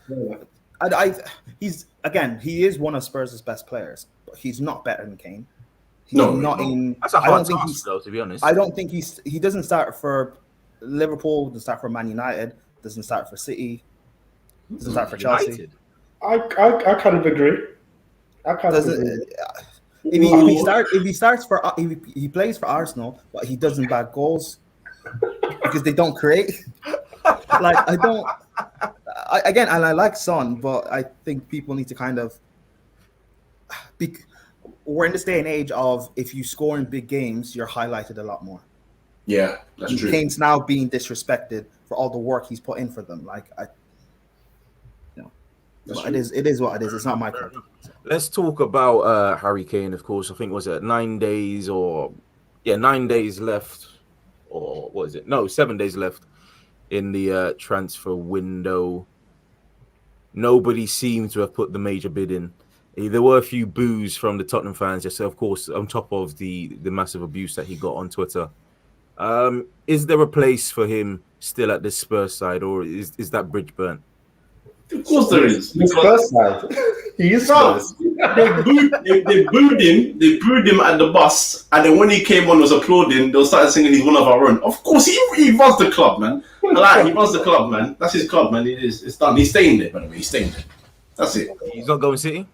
[SPEAKER 4] he is one of Spurs' best players, but he's not better than Kane.
[SPEAKER 1] That's a hard task, though, to be honest.
[SPEAKER 4] I don't think he doesn't start for Liverpool, doesn't start for Man United, doesn't start for City, doesn't start for Chelsea.
[SPEAKER 2] I kind of agree.
[SPEAKER 4] If he starts for he plays for Arsenal, but he doesn't bag goals because they don't create. I like Son, but I think people need to kind of we're in this day and age of if you score in big games, you're highlighted a lot more.
[SPEAKER 3] Yeah, that's true.
[SPEAKER 4] Kane's now being disrespected for all the work he's put in for them. It is what it is. It's not my club.
[SPEAKER 1] Let's talk about Harry Kane, of course. I think was it 9 days 9 days left, or what is it? No, 7 days left in the transfer window. Nobody seemed to have put the major bid in. There were a few boos from the Tottenham fans, just of course, on top of the massive abuse that he got on Twitter. Is there a place for him still at this Spurs side, or is that bridge burnt?
[SPEAKER 3] Of course there is.
[SPEAKER 2] The Spurs side. He is Spurs.
[SPEAKER 3] They booed him. They booed him at the bus, and then when he came on, was applauding. They started singing, "He's one of our own." Of course, he runs the club, man. He runs the club, man. That's his club, man. It's done. He's staying there, by the way. He's staying there. That's it.
[SPEAKER 1] He's not going City.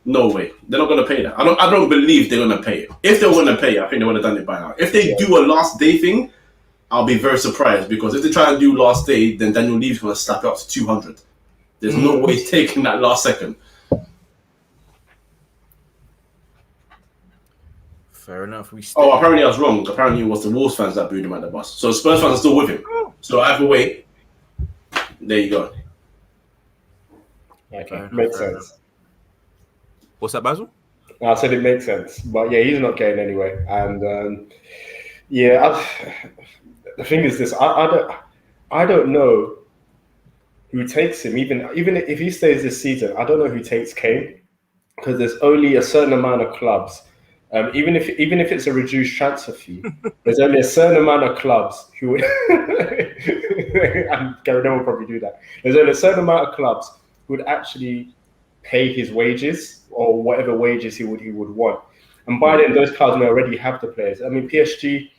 [SPEAKER 3] No way. They're not going to pay that. I don't believe they're going to pay it. If they were going to pay it, I think they would have done it by now. If they do a last day thing, I'll be very surprised, because if they try and do last day, then Daniel Levy's going to slap it up to 200. There's no way he's taking that last second.
[SPEAKER 1] Fair enough.
[SPEAKER 3] Apparently I was wrong. Apparently it was the Wolves fans that booed him at the bus. So Spurs fans are still with him. So either way, there you go.
[SPEAKER 2] Okay, makes sense.
[SPEAKER 1] What's that, Basil?
[SPEAKER 2] I said it makes sense, but yeah, he's not getting anyway. And the thing is this: I don't know who takes him. Even if he stays this season, I don't know who takes Kane, because there's only a certain amount of clubs. Even if it's a reduced transfer fee, there's only a certain amount of clubs who would, and Gary Neville will probably do that. There's only a certain amount of clubs who would actually pay his wages or whatever wages he would want. And by then, those clubs may already have the players. I mean, PSG,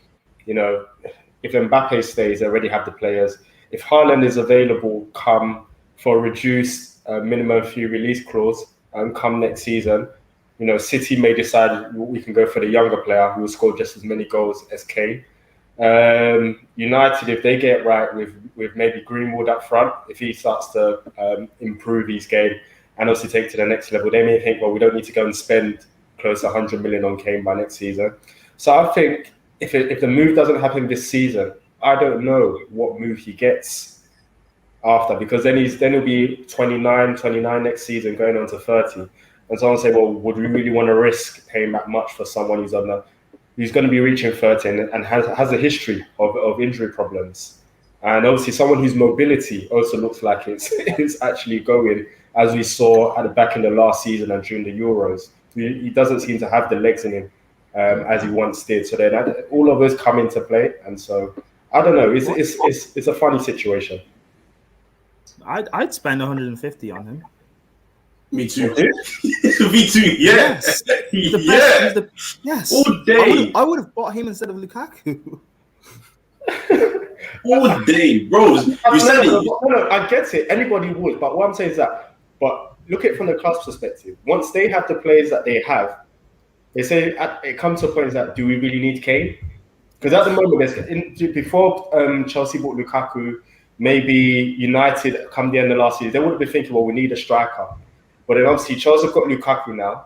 [SPEAKER 2] if Mbappe stays, they already have the players. If Haaland is available, come for a reduced minimum fee release clause, come next season, City may decide we can go for the younger player who will score just as many goals as Kane. United, if they get right with maybe Greenwood up front, if he starts to improve his game and also take to the next level, they may think, well, we don't need to go and spend close to 100 million on Kane by next season. So I think if the move doesn't happen this season, I don't know what move he gets after, because then he'll be 29 next season, going on to 30. And someone say, well, would we really want to risk paying that much for someone who's going to be reaching 30 and has a history of injury problems? And obviously someone whose mobility also looks like it's actually going, as we saw at the back in the last season and during the Euros. He doesn't seem to have the legs in him as he once did. So then all of those come into play. And so, I don't know. It's a funny situation.
[SPEAKER 4] I'd spend 150 on him.
[SPEAKER 3] Me too. Me too. Yeah.
[SPEAKER 4] Yes.
[SPEAKER 3] All day.
[SPEAKER 4] I would have bought him instead of Lukaku.
[SPEAKER 3] All day, bro. You said it.
[SPEAKER 2] No, I get it. Anybody would. But what I'm saying is that, but look at it from the club's perspective. Once they have the players that they have, they say it comes to a point that do we really need Kane? Because at the moment, before Chelsea bought Lukaku, maybe United come the end of last year, they would have been thinking, well, we need a striker. But then obviously Chelsea have got Lukaku now.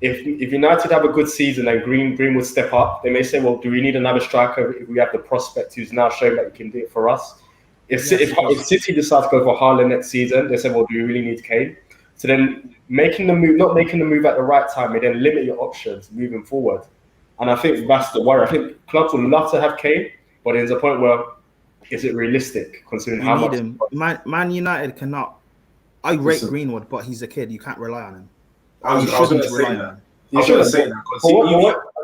[SPEAKER 2] If United have a good season and Green would step up, they may say, well, do we need another striker if we have the prospect who's now showing that he can do it for us? If City decide to go for Haaland next season, they say, well, do we really need Kane? So then not making the move at the right time, may then limit your options moving forward. And I think that's the worry. I think clubs would love to have Kane, but there's a point where is it realistic considering how much?
[SPEAKER 4] Him. Man United cannot. I rate Greenwood, but he's a kid. You can't rely on him.
[SPEAKER 3] I was going to say that.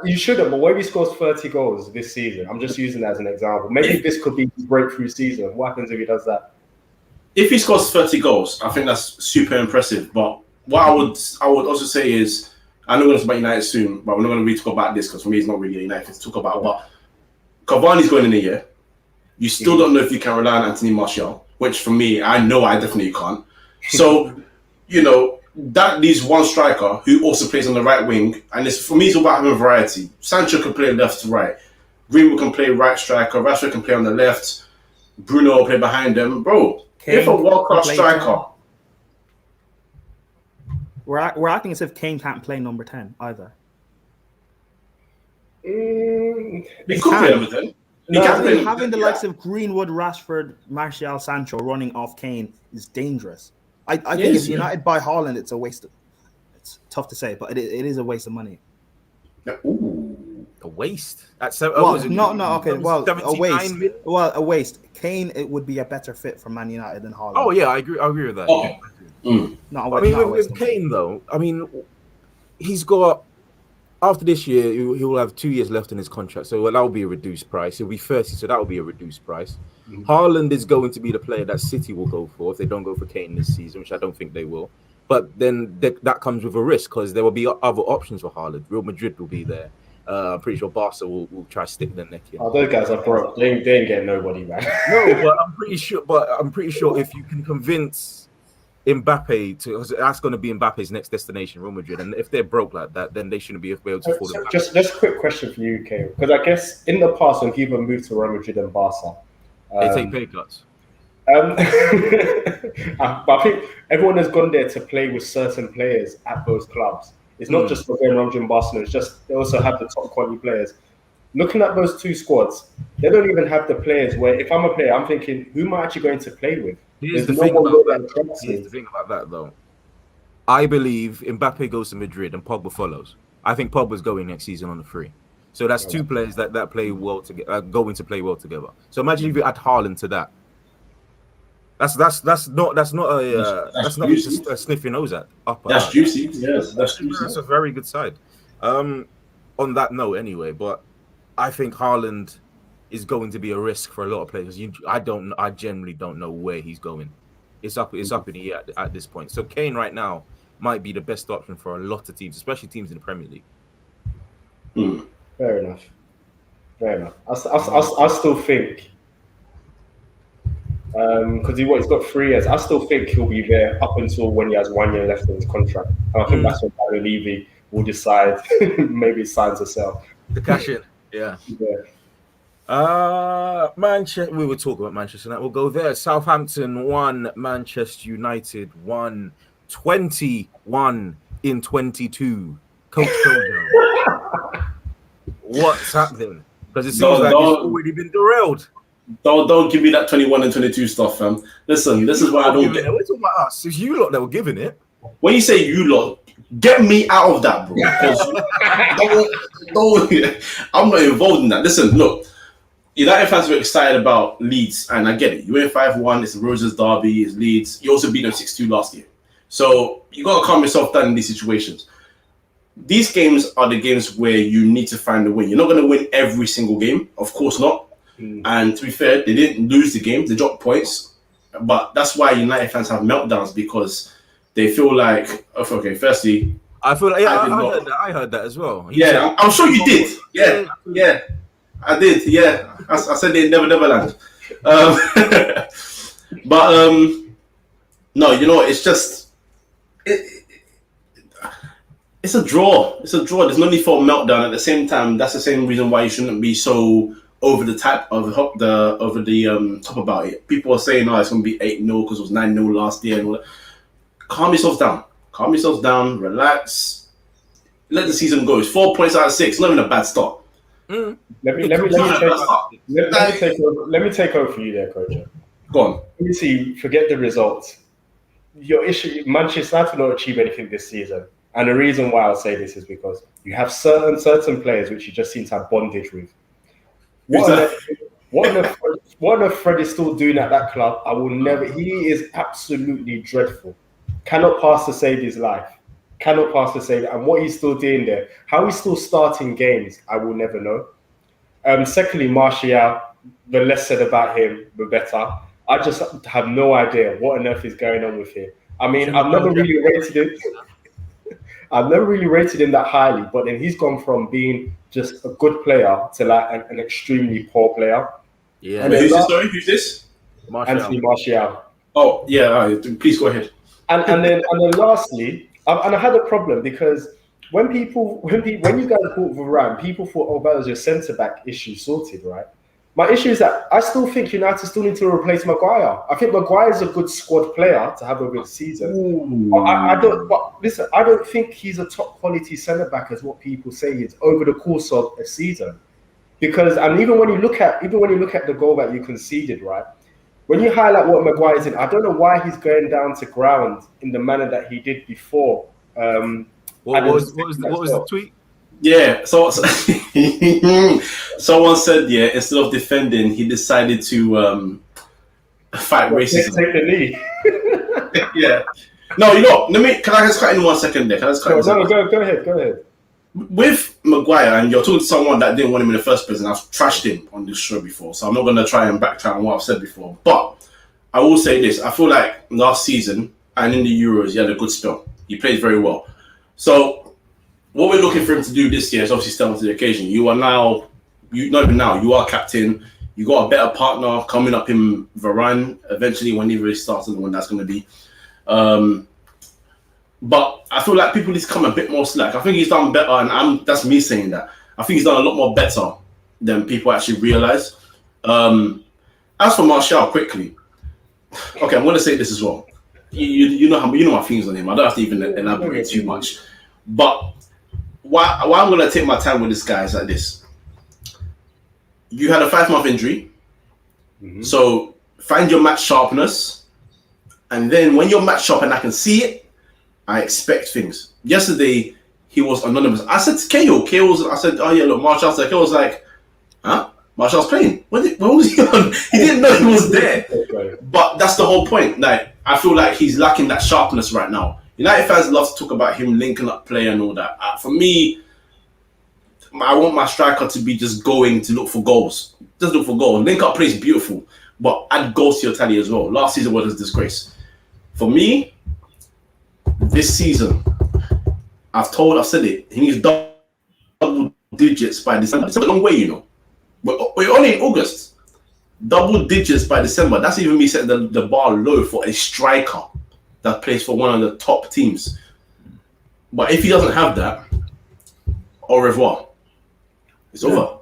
[SPEAKER 3] You
[SPEAKER 2] shouldn't, but when he scores 30 goals this season, I'm just using that as an example. Maybe this could be his breakthrough season. What happens if he does that?
[SPEAKER 3] If he scores 30 goals, I think that's super impressive. But what I would also say is, I know we're going to talk about United soon, but we're not going to really talk about this because for me, it's not really a United to talk about. But Cavani's going in a year. You still don't know if you can rely on Anthony Martial, which for me, I know I definitely can't. So, that leaves one striker who also plays on the right wing. And for me, it's all about having variety. Sancho can play left to right. Greenwood can play right striker. Rashford can play on the left. Bruno will play behind them. Bro, if a world-class striker...
[SPEAKER 4] We're acting as if Kane can't play number 10 either.
[SPEAKER 3] He could play number 10.
[SPEAKER 4] Having the likes of Greenwood, Rashford, Martial, Sancho running off Kane is dangerous. I think if United buy Haaland, it's a waste. It's tough to say, but it is a waste of money.
[SPEAKER 1] Ooh, a waste?
[SPEAKER 4] Okay. Well, a waste. Well, a waste. Kane, it would be a better fit for Man United than Haaland.
[SPEAKER 1] Oh yeah, I agree with that.
[SPEAKER 3] Oh.
[SPEAKER 1] Yeah. With Kane though, he's got after this year, he will have 2 years left in his contract, so that will be a reduced price. He'll be 30, so that will be a reduced price. Haaland is going to be the player that City will go for if they don't go for Kane this season, which I don't think they will. But then that comes with a risk because there will be other options for Haaland. Real Madrid will be there. I'm pretty sure Barca will try to stick their neck in.
[SPEAKER 2] Oh, those guys are broke. They ain't getting nobody, man.
[SPEAKER 1] No, but I'm pretty sure if you can convince Mbappe that's going to be Mbappe's next destination, Real Madrid, and if they're broke like that, then they shouldn't be able to afford it.
[SPEAKER 2] Just a quick question for you, Kay, because I guess in the past when people moved to Real Madrid and Barca,
[SPEAKER 1] they take pay cuts.
[SPEAKER 2] But I think everyone has gone there to play with certain players at those clubs. It's not just for Real Madrid and Barcelona. It's just they also have the top quality players. Looking at those two squads, they don't even have the players where if I'm a player, I'm thinking, who am I actually going to play with?
[SPEAKER 1] Here's the thing about that, though. I believe Mbappe goes to Madrid and Pogba follows. I think Pogba's going next season on the free. So that's two players that play well together, going to play well together. So imagine if you add Haaland to that. That's not just a sniff your nose at.
[SPEAKER 3] That's juicy. Yes, that's juicy.
[SPEAKER 1] That's a very good side. On that note, anyway, but I think Haaland is going to be a risk for a lot of players. I generally don't know where he's going. It's up in the air at this point. So Kane right now might be the best option for a lot of teams, especially teams in the Premier League.
[SPEAKER 2] Fair enough. I still think because he's got 3 years. I still think he'll be there up until when he has 1 year left in his contract. And I think that's when Dario Levy will decide maybe he signs a sell.
[SPEAKER 1] The cash in, yeah. Manchester. We were talking about Manchester United. We'll go there. Southampton 1, Manchester United 1, 21 in 22. Coach Kojo. What's happening? Because it seems like it's already been derailed.
[SPEAKER 3] Don't give me that 21 and 22 stuff, fam. Listen, this is why I don't get it.
[SPEAKER 1] We're talking about us. It's you lot that were giving it.
[SPEAKER 3] When you say you lot, get me out of that, bro. I'm not involved in that. Listen, look, United fans were excited about Leeds, and I get it. You win 5-1, it's the Roses derby, it's Leeds. You also beat them 6-2 last year. So you got to calm yourself down in these situations. These games are the games where you need to find a win. You're not going to win every single game. Of course not. And to be fair, they didn't lose the game. They dropped points. But that's why United fans have meltdowns, because they feel like, okay, firstly...
[SPEAKER 1] I feel like, I heard that as well.
[SPEAKER 3] I'm sure you did. Yeah, I did. Yeah, I said they never land. No, it's just... It's a draw. It's a draw. There's no need for a meltdown. At the same time, that's the same reason why you shouldn't be so over the top top about it. People are saying, "Oh, it's going to be 8-0 because it was 9-0 last year." And all that. Calm yourselves down. Calm yourselves down. Relax. Let the season go. It's 4 points out of 6. Not even a bad start.
[SPEAKER 2] Let me take over for you there, Coach.
[SPEAKER 3] Go on.
[SPEAKER 2] Let me see. Forget the results. Your issue, Manchester United not achieve anything this season, and the reason why I'll say this is because you have certain players which you just seem to have bondage with. What on earth Fred is still doing at that club? I will never. He is absolutely dreadful. Cannot pass to save his life. Cannot pass to save it. And what he's still doing there, how he's still starting games, I will never know. Secondly, Martial, the less said about him, the better. I just have no idea what on earth is going on with him. I mean, I've never really rated him. I've never really rated him that highly, but then he's gone from being just a good player to like an extremely poor player.
[SPEAKER 1] Yeah.
[SPEAKER 2] And
[SPEAKER 3] Wait, who's this?
[SPEAKER 2] Anthony Martial.
[SPEAKER 3] Oh, yeah. Please go ahead.
[SPEAKER 2] And then lastly, and I had a problem because when you guys bought Varane, people thought, oh, that was your centre back issue sorted, right? My issue is that I still think United still need to replace Maguire. I think Maguire is a good squad player to have a good season. I don't think he's a top quality centre back as what people say he is over the course of a season. Because even when you look at the goal that you conceded, right? When you highlight what Maguire's in, I don't know why he's going down to ground in the manner that he did before.
[SPEAKER 1] What was the tweet?
[SPEAKER 3] Yeah, so someone said, instead of defending, he decided to fight racism.
[SPEAKER 2] Take the knee.
[SPEAKER 3] Yeah. No, can I just cut in 1 second there? Go
[SPEAKER 2] ahead.
[SPEAKER 3] With Maguire, and you're talking to someone that didn't want him in the first place, and I've trashed him on this show before, so I'm not going to try and backtrack on what I've said before. But I will say this. I feel like last season and in the Euros, he had a good spell. He played very well. So what we're looking for him to do this year is obviously step up to the occasion. You are captain. You got a better partner coming up in Varane eventually when he really starts and when that's going to be. But I feel like people need to come a bit more slack. I think he's done better, and that's me saying that. I think he's done a lot more better than people actually realize. As for Martial, quickly, okay, I'm going to say this as well. You know my feelings on him. I don't have to even elaborate too much. But why I'm going to take my time with this guy is like this. You had a 5-month injury. Mm-hmm. So find your match sharpness. And then when you're match sharp and I can see it, I expect things. Yesterday, he was anonymous. I said to I said, oh yeah, look, Martial's there. Ko was like, huh? Martial's playing. When was he on? He didn't know he was there. But that's the whole point. Like, I feel like he's lacking that sharpness right now. United fans love to talk about him linking up play and all that. For me, I want my striker to be just going to look for goals. Just look for goals. Link up play is beautiful, but add goals to your tally as well. Last season was a disgrace. For me, this season, I've said it, he needs double digits by December. It's a long way, you know. We're only in August. Double digits by December. That's even me setting the bar low for a striker that plays for one of the top teams. But if he doesn't have that, au revoir. It's over.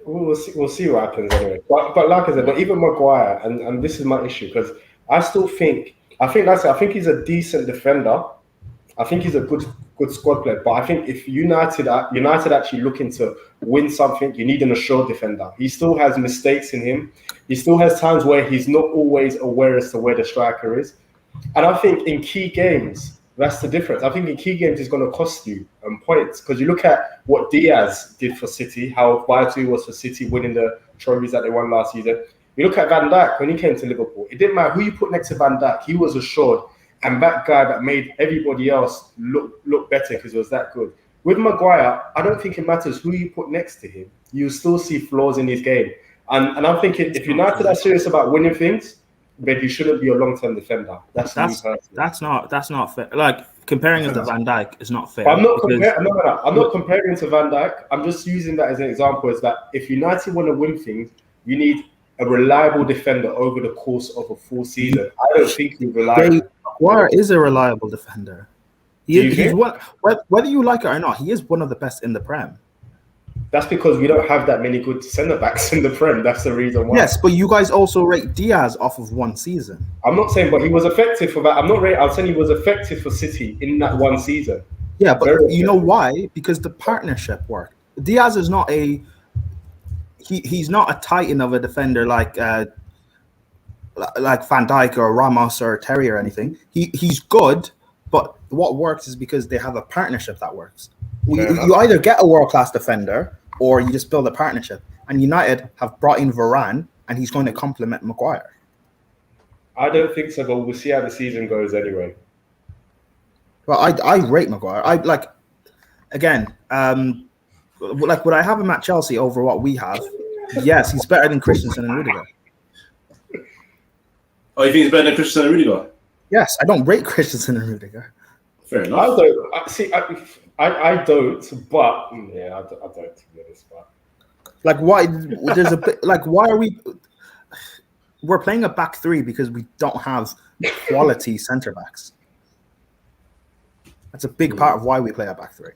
[SPEAKER 2] We'll see what happens anyway. But like I said, but even Maguire, and this is my issue, because I think he's a decent defender. I think he's a good squad player. But I think if United actually looking to win something, you need an assured defender. He still has mistakes in him. He still has times where he's not always aware as to where the striker is. And I think in key games, that's the difference. I think in key games, it's going to cost you points. Because you look at what Diaz did for City, how vital he was for City winning the trophies that they won last season. You look at Van Dijk when he came to Liverpool. It didn't matter who you put next to Van Dijk. He was assured. And that guy that made everybody else look better because he was that good. With Maguire, I don't think it matters who you put next to him. You still see flaws in his game. And I'm thinking, if United are serious about winning things, then he shouldn't be a long-term defender. That's
[SPEAKER 4] not fair. Like, comparing him to Van Dijk is not fair.
[SPEAKER 2] I'm not comparing him to Van Dijk. I'm just using that as an example. Is that if United want to win things, you need a reliable defender over the course of a full season. I don't think he's reliable.
[SPEAKER 4] Maguire is a reliable defender. He's one. Whether you like it or not, he is one of the best in the Prem.
[SPEAKER 2] That's because we don't have that many good centre backs in the Prem. That's the reason why.
[SPEAKER 4] Yes, but you guys also rate Diaz off of one season.
[SPEAKER 2] I'm not saying, but he was effective for that. I'm saying he was effective for City in that one season.
[SPEAKER 4] Yeah, but you know why? Because the partnership worked. Diaz is not he's not a titan of a defender like Van Dijk or Ramos or Terry or anything. He's good, but what works is because they have a partnership that works. You either get a world-class defender or you just build a partnership. And United have brought in Varane, and he's going to complement Maguire.
[SPEAKER 2] I don't think so, but we'll see how the season goes anyway.
[SPEAKER 4] Well, I rate Maguire. Would I have him at Chelsea over what we have? Yes, he's better than Christensen and Rudiger.
[SPEAKER 3] Oh, you think he's better than Christensen and Rudiger?
[SPEAKER 4] Yes, I don't rate Christensen and Rudiger.
[SPEAKER 3] Fair enough.
[SPEAKER 2] I don't, but yeah, I don't, to be honest. But
[SPEAKER 4] like, why? There's a bit like, why are we? We're playing a back three because we don't have quality centre backs. That's a big part of why we play a back three.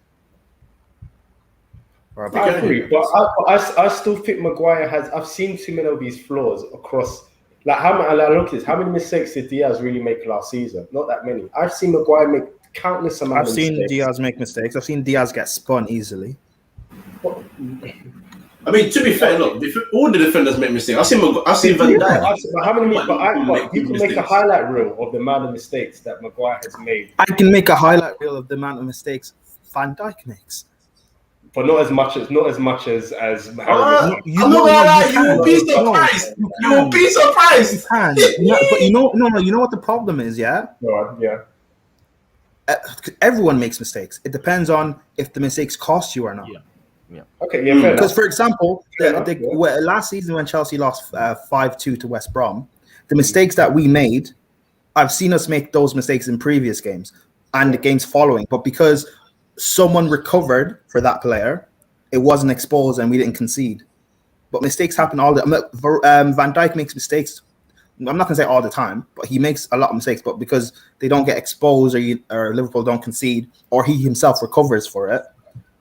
[SPEAKER 2] I agree, but I still think Maguire has. I've seen too many of these flaws across. Like look at this. How many mistakes did Diaz really make last season? Not that many. I've seen Maguire make countless amounts.
[SPEAKER 4] I've seen Diaz make mistakes. I've seen Diaz get spun easily.
[SPEAKER 3] I mean, to be fair, look, all the defenders make mistakes. I've seen Van Dijk.
[SPEAKER 2] How many? But you can make a highlight reel of the amount of mistakes that Maguire has made.
[SPEAKER 4] I can make a highlight reel of the amount of mistakes Van Dijk makes.
[SPEAKER 2] But not as much as
[SPEAKER 3] I'm not gonna lie, you will be surprised. You will be surprised.
[SPEAKER 4] You can, but you know what the problem is, yeah?
[SPEAKER 2] Yeah.
[SPEAKER 4] Everyone makes mistakes. It depends on if the mistakes cost you or not.
[SPEAKER 1] Yeah.
[SPEAKER 2] Okay. Yeah.
[SPEAKER 4] Because, for example, last season when Chelsea lost 5-2 to West Brom, the mistakes that we made, I've seen us make those mistakes in previous games and the games following. But because someone recovered for that player, it wasn't exposed and we didn't concede. But mistakes happen all the time. Van Dijk makes mistakes. I'm not going to say all the time, but he makes a lot of mistakes. But because they don't get exposed or Liverpool don't concede or he himself recovers for it,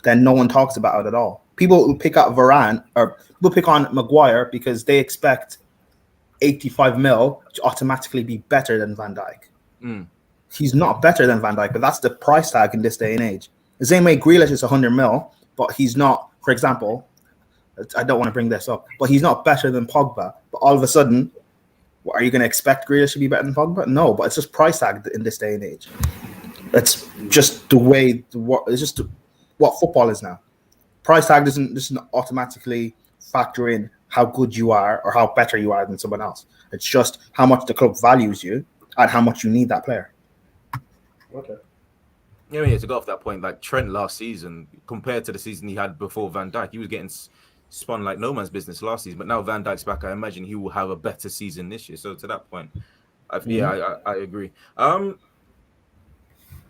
[SPEAKER 4] then no one talks about it at all. People will pick out Varane or people pick on Maguire because they expect 85 mil to automatically be better than Van Dijk. He's not better than Van Dijk, but that's the price tag in this day and age. The same way Grealish is 100 mil, but he's not, for example, I don't want to bring this up, but he's not better than Pogba. But all of a sudden, are you going to expect Grealish to be better than Pogba? No, but it's just price tag in this day and age. That's just the way, it's just what football is now. Price tag doesn't automatically factor in how good you are or how better you are than someone else. It's just how much the club values you and how much you need that player.
[SPEAKER 2] Okay.
[SPEAKER 1] Yeah, to go off that point, like Trent last season, compared to the season he had before Van Dijk, he was getting spun like no man's business last season. But now Van Dijk's back, I imagine he will have a better season this year. So to that point, I agree.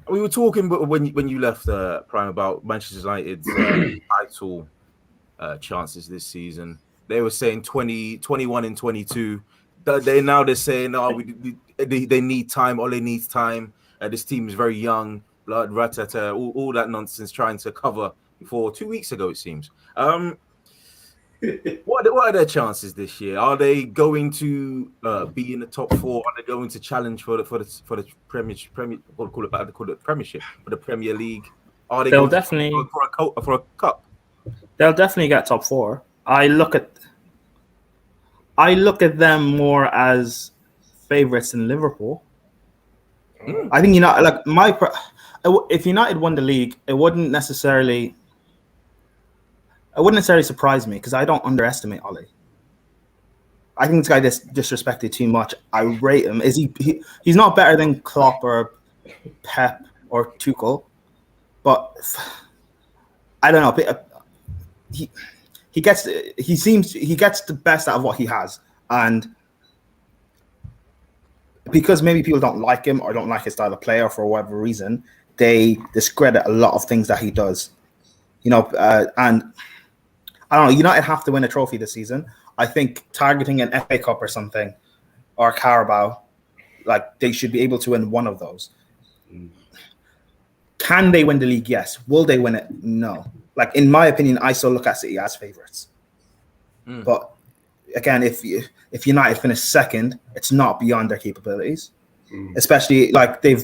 [SPEAKER 1] We were talking when you left Prime about Manchester United's title chances this season. They were saying 21 and 22. They're saying, they need time. Ole needs time. This team is very young. Blood, ratata, all that nonsense trying to cover for 2 weeks ago, it seems. What are their chances this year? Are they going to be in the top four? Are they going to challenge for the Premiership, for the Premier League? Are they
[SPEAKER 5] They'll
[SPEAKER 1] going
[SPEAKER 5] definitely
[SPEAKER 1] for a cup?
[SPEAKER 5] They'll definitely get top four. I look at them more as favorites in Liverpool. I think if United won the league, it wouldn't necessarily surprise me because I don't underestimate Ole. I think this guy disrespected too much. I rate him. He's not better than Klopp or Pep or Tuchel, but I don't know. He gets the best out of what he has, and because maybe people don't like him or don't like his style of play or for whatever reason, they discredit a lot of things that he does. And I don't know, United have to win a trophy this season. I think targeting an FA Cup or something or Carabao, like they should be able to win one of those. Can they win the league? Yes. Will they win it? No. Like, in my opinion, I still look at City as favourites. But again, if United finish second, it's not beyond their capabilities. Especially like they've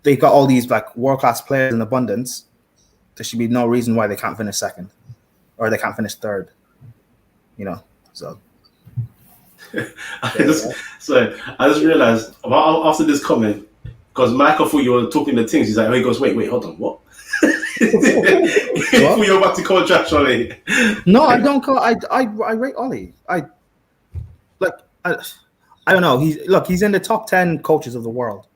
[SPEAKER 5] got all these like world-class players in abundance. There should be no reason why they can't finish second or they can't finish third. You know, so.
[SPEAKER 3] I just realized after this comment, because Michael thought you were talking the things. He's like, he goes, wait, hold on, what? What? You're about to call Josh Ollie.
[SPEAKER 5] No, I don't call. I rate Ollie. I don't know. He's in the top 10 coaches of the world,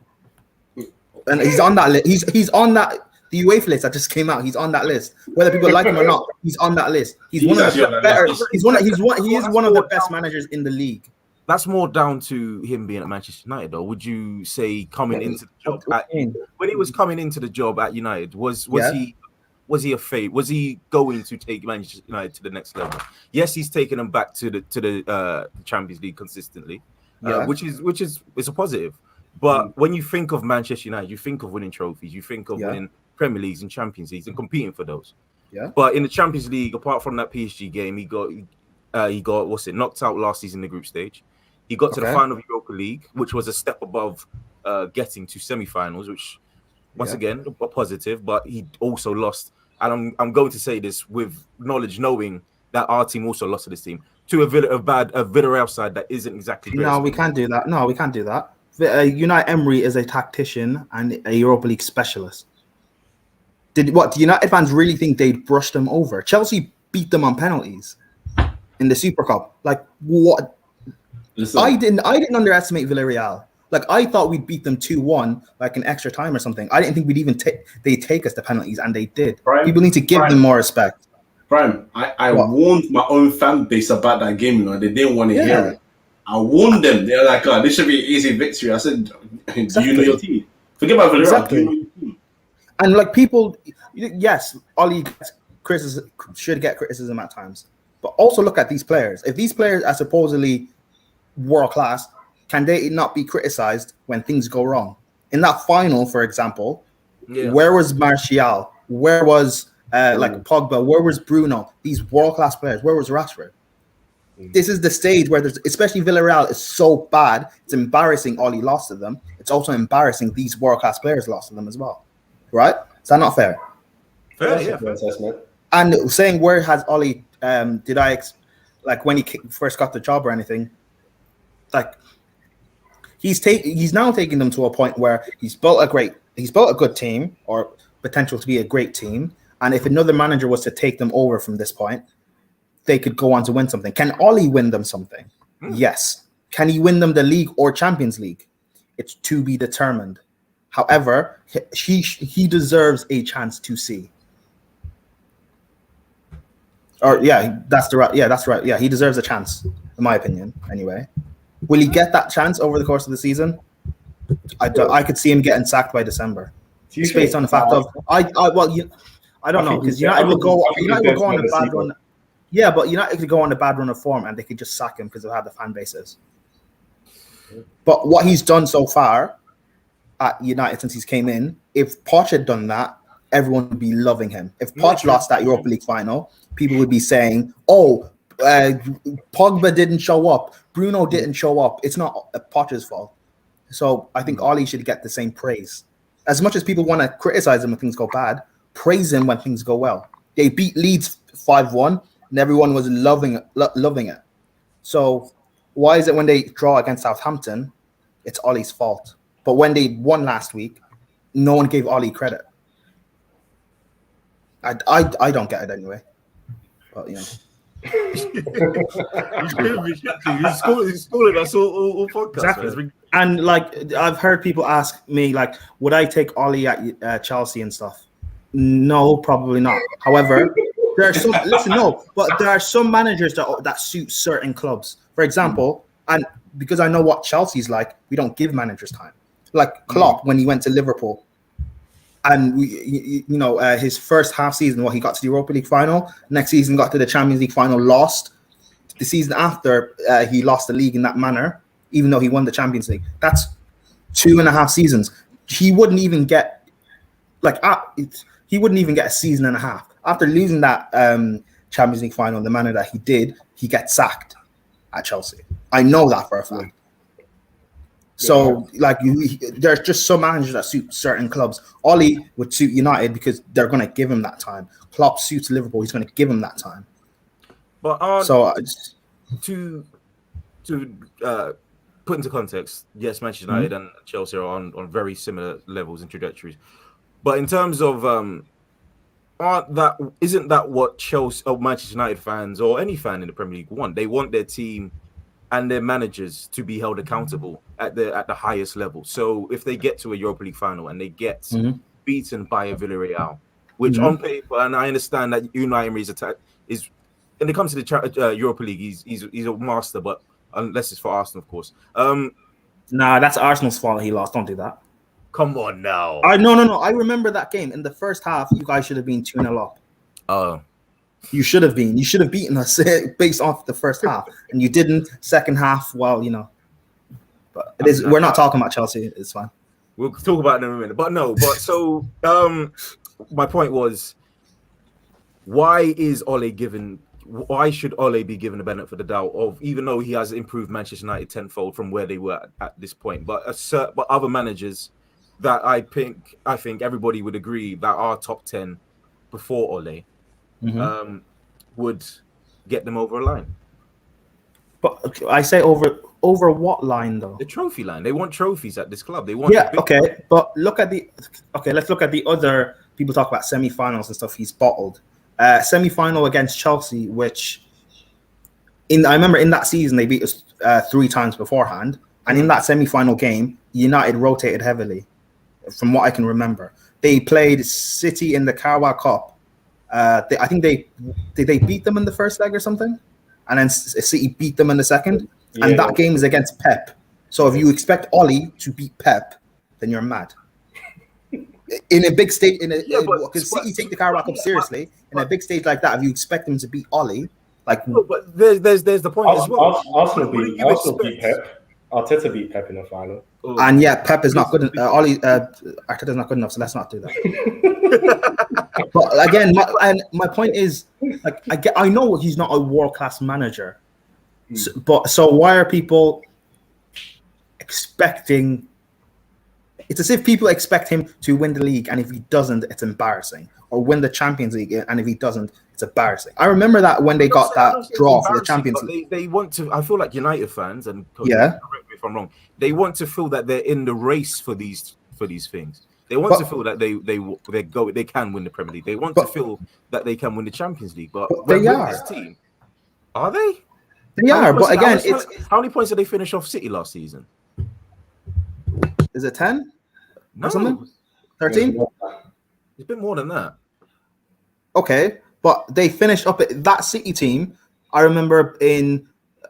[SPEAKER 5] and he's on that list. He's on that the UEFA list that just came out. He's on that list, whether people like him or not. He's on that list. He's one of the better. He is one of the best managers in the league.
[SPEAKER 1] That's more down to him being at Manchester United, though. Would you say coming into the job when he was coming into the job at United, was he a favourite? Was he going to take Manchester United to the next level? Yes, he's taken them back to the Champions League consistently, which is a positive. But when you think of Manchester United, you think of winning trophies, you think of winning Premier Leagues and Champions Leagues and competing for those. Yeah. But in the Champions League, apart from that PSG game, he got knocked out last season in the group stage. He got to the final of Europa League, which was a step above getting to semi-finals, which once again a positive. But he also lost, and I'm going to say this with knowledge, knowing that our team also lost to this team to a Villarreal side that isn't exactly great.
[SPEAKER 5] No, we can't do that. Unai Emery is a tactician and a Europa League specialist. Do United fans really think they'd brush them over? Chelsea beat them on penalties in the Super Cup. Like, what? Listen. I didn't underestimate Villarreal. Like, I thought we'd beat them 2-1, like in extra time or something. I didn't think we'd even they take us to penalties, and they did. People need to give them more respect.
[SPEAKER 3] Brian, I warned my own fan base about that game, you know, they didn't want to hear it. I warned them. They're like, this should be an easy victory. I said, do you know your team? Forget about Villarreal.
[SPEAKER 5] Exactly.
[SPEAKER 3] Do you know your team?
[SPEAKER 5] And like people, yes, Ollie should get criticism at times. But also look at these players. If these players are supposedly world class, can they not be criticized when things go wrong? In that final, for example, where was Martial? Where was like Pogba? Where was Bruno? These world class players. Where was Rashford? This is the stage where especially Villarreal is so bad. It's embarrassing. Ollie lost to them. It's also embarrassing these world class players lost to them as well. Right? Is that not fair?
[SPEAKER 2] Fair.
[SPEAKER 5] And saying where has Ollie? Did I like when he first got the job or anything? Like he's now taking them to a point where he's built a good team or potential to be a great team. And if another manager was to take them over from this point, they could go on to win something. Can Ollie win them something? Yes. Can he win them the league or Champions League? It's to be determined. However, he deserves a chance to see. Or that's right. Yeah, he deserves a chance, in my opinion. Anyway, will he get that chance over the course of the season? I could see him getting sacked by December. Just based on the fact of I don't know, because United will go on a bad run. Yeah, but United could go on a bad run of form and they could just sack him because of how the fan base is. But what he's done so far at United since he's came in, if Poch had done that, everyone would be loving him. If Poch lost that Europa League final, people would be saying, Pogba didn't show up, Bruno didn't show up. It's not Poch's fault. So I think Ollie should get the same praise. As much as people want to criticize him when things go bad, praise him when things go well. They beat Leeds 5-1, and everyone was loving it. So why is it when they draw against Southampton, it's Ollie's fault? But when they won last week, no one gave Ollie credit. I don't get it anyway. But you know.
[SPEAKER 1] He's schooling us all podcasts.
[SPEAKER 5] Exactly. And like I've heard people ask me, like, would I take Ollie at Chelsea and stuff? No, probably not. However, there are some managers that suit certain clubs. For example, and because I know what Chelsea's like, we don't give managers time. Like Klopp when he went to Liverpool, and his first half season, he got to the Europa League final. Next season, got to the Champions League final, lost. The season after, he lost the league in that manner, even though he won the Champions League. That's 2.5 seasons. He wouldn't even get he wouldn't even get a season and a half after losing that Champions League final. The manner that he did, he gets sacked at Chelsea. I know that for a fact. So, there's just some managers that suit certain clubs. Ollie would suit United because they're going to give him that time. Klopp suits Liverpool; he's going to give him that time.
[SPEAKER 1] But to put into context, yes, Manchester United and Chelsea are on very similar levels and trajectories. But in terms of isn't that what Chelsea or Manchester United fans or any fan in the Premier League want? They want their team and their managers to be held accountable at the highest level. So if they get to a Europa League final and they get beaten by a Villarreal, which on paper, and I understand that Unai Emery's attack is, when it comes to the Europa League, he's a master, but unless it's for Arsenal, of course.
[SPEAKER 5] Nah, that's Arsenal's fault he lost. Don't do that.
[SPEAKER 1] Come on now.
[SPEAKER 5] No. I remember that game. In the first half, you guys should have been 2-0 up.
[SPEAKER 1] Oh.
[SPEAKER 5] You should have been. You should have beaten us based off the first half, and you didn't. Second half, well, but it is. We're not talking about Chelsea. It's fine.
[SPEAKER 1] We'll talk about it in a minute. But no. But so, my point was, why should Ole be given the benefit of the doubt of, even though he has improved Manchester United tenfold from where they were at this point, but other managers that I think everybody would agree that are top 10 before Ole. Would get them over a line.
[SPEAKER 5] But I say over what line though?
[SPEAKER 1] The trophy line. They want trophies at this club. They want
[SPEAKER 5] but let's look at the other people talk about semi-finals and stuff. He's bottled. Semi-final against Chelsea, which I remember in that season they beat us 3 times beforehand, and in that semi-final game, United rotated heavily. From what I can remember, they played City in the Carabao Cup. I think they beat them in the first leg or something, and then City beat them in the second. Yeah. And that game is against Pep. So if you expect Ollie to beat Pep, then you're mad. In a big stage, because City take the Carabao Cup seriously. In a big stage like that, if you expect them to beat Ollie, but
[SPEAKER 1] there's the point as well.
[SPEAKER 2] Arsenal beat Pep. Arteta beat Pep in the final.
[SPEAKER 5] And Pep is not good. Arteta's not good enough, so let's not do that. But again, my point is, I know he's not a world-class manager, so why are people expecting? It's as if people expect him to win the league, and if he doesn't, it's embarrassing. Or win the Champions League, and if he doesn't, it's embarrassing. I remember that when they got that draw for the Champions League.
[SPEAKER 1] They want to. I feel like United fans, and correct me if I'm wrong, they want to feel that they're in the race for these things. They want to feel that they can win the Premier League. They want to feel that they can win the Champions League. But
[SPEAKER 5] they are.
[SPEAKER 1] This team, are they?
[SPEAKER 5] They are. But again,
[SPEAKER 1] how many points did they finish off City last season?
[SPEAKER 5] Is it 10?
[SPEAKER 1] No.
[SPEAKER 5] Or something? 13?
[SPEAKER 1] It's been more than that.
[SPEAKER 5] Okay, but they finished up at that City team. I remember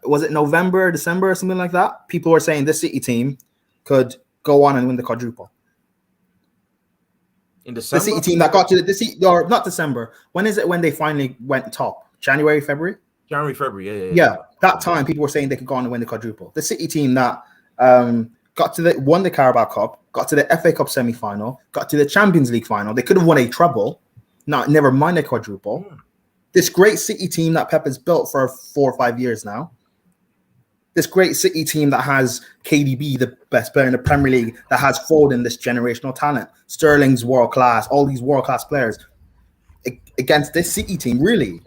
[SPEAKER 5] was it November, December, or something like that? People were saying this City team could go on and win the quadruple.
[SPEAKER 1] In December?
[SPEAKER 5] The City team that got to or not December. When is it when they finally went top? January, February?
[SPEAKER 1] January, February,
[SPEAKER 5] yeah. That time people were saying they could go on and win the quadruple. The City team that won the Carabao Cup, got to the FA Cup semi-final, got to the Champions League final. They could have won a treble, never mind a quadruple. This great City team that Pep has built for 4 or 5 years now. This great City team that has KDB, the best player in the Premier League, that has Foden, this generational talent. Sterling's world-class, all these world-class players. Against this City team, really?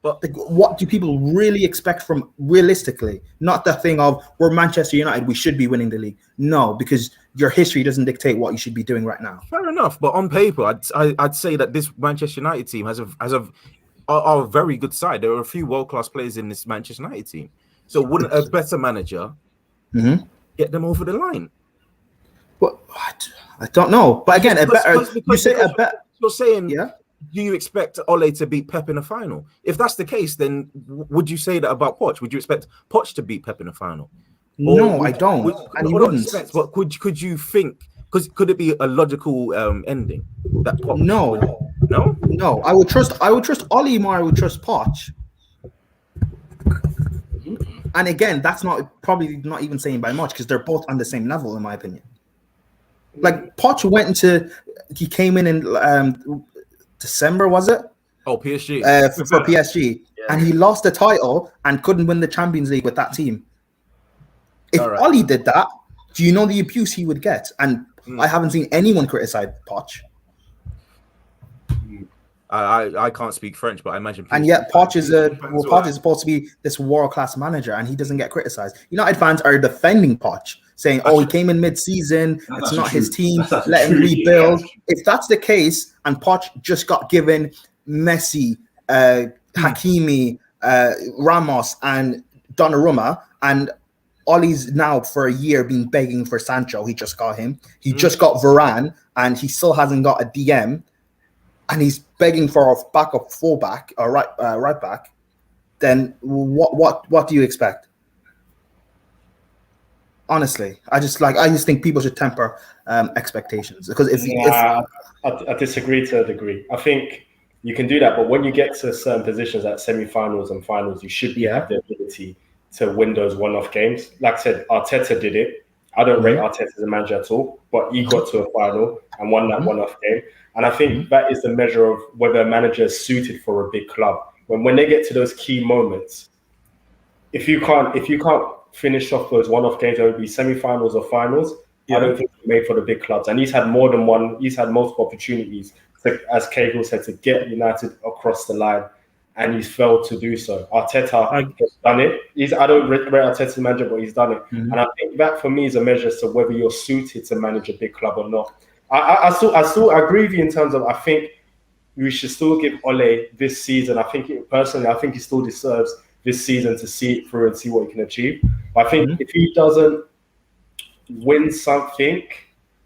[SPEAKER 5] But what do people really expect from realistically? Not the thing of we're Manchester United, we should be winning the league. No, because your history doesn't dictate what you should be doing right now.
[SPEAKER 1] Fair enough, but on paper, I'd say that this Manchester United team are a very good side. There are a few world-class players in this Manchester United team. So wouldn't a better manager get them over the line?
[SPEAKER 5] Well, I don't know. But again,
[SPEAKER 1] you're saying, do you expect Ole to beat Pep in a final? If that's the case, then would you say that about Poch? Would you expect Poch to beat Pep in a final?
[SPEAKER 5] No, I don't. And he wouldn't.
[SPEAKER 1] But could you think? Because could it be a logical ending? That Poch
[SPEAKER 5] No. I would trust Ole more. I would trust Poch. And again, that's probably not even saying by much because they're both on the same level, in my opinion. Like Poch he came in December, was it?
[SPEAKER 1] Oh, PSG.
[SPEAKER 5] For PSG. Yeah. And he lost the title and couldn't win the Champions League with that team. If Ollie did that, do you know the abuse he would get? And I haven't seen anyone criticize Poch.
[SPEAKER 1] I can't speak French, but I imagine.
[SPEAKER 5] And yet, Poch is supposed to be this world-class manager, and he doesn't get criticized. United fans are defending Poch, saying, "Oh, he came in mid-season. It's not his team. Let him rebuild." If that's the case, and Poch just got given Messi, Hakimi, Ramos, and Donnarumma, and Ollie's now for a year been begging for Sancho. He just got him. He just got Varane, and he still hasn't got a DM. And he's begging for a backup fullback or right back. Then what do you expect? Honestly, I just think people should temper expectations, because
[SPEAKER 2] I disagree to a degree. I think you can do that, but when you get to certain positions at semi-finals and finals, you should have the ability to win those one-off games. Like I said, Arteta did it. I don't rate Arteta as a manager at all, but he got to a final and won that one-off game. And I think that is the measure of whether a manager is suited for a big club. When they get to those key moments, if you can't finish off those one-off games, whether it be semi-finals or finals, I don't think he's made for the big clubs. And he's had more than one. He's had multiple opportunities, as Cahill said, to get United across the line, and he's failed to do so. Arteta has done it. I don't rate Arteta's manager, but he's done it. And I think that for me is a measure as to whether you're suited to manage a big club or not. I still agree with you in terms of, I think we should still give Ole this season. I think he still deserves this season to see it through and see what he can achieve. But I think if he doesn't win something,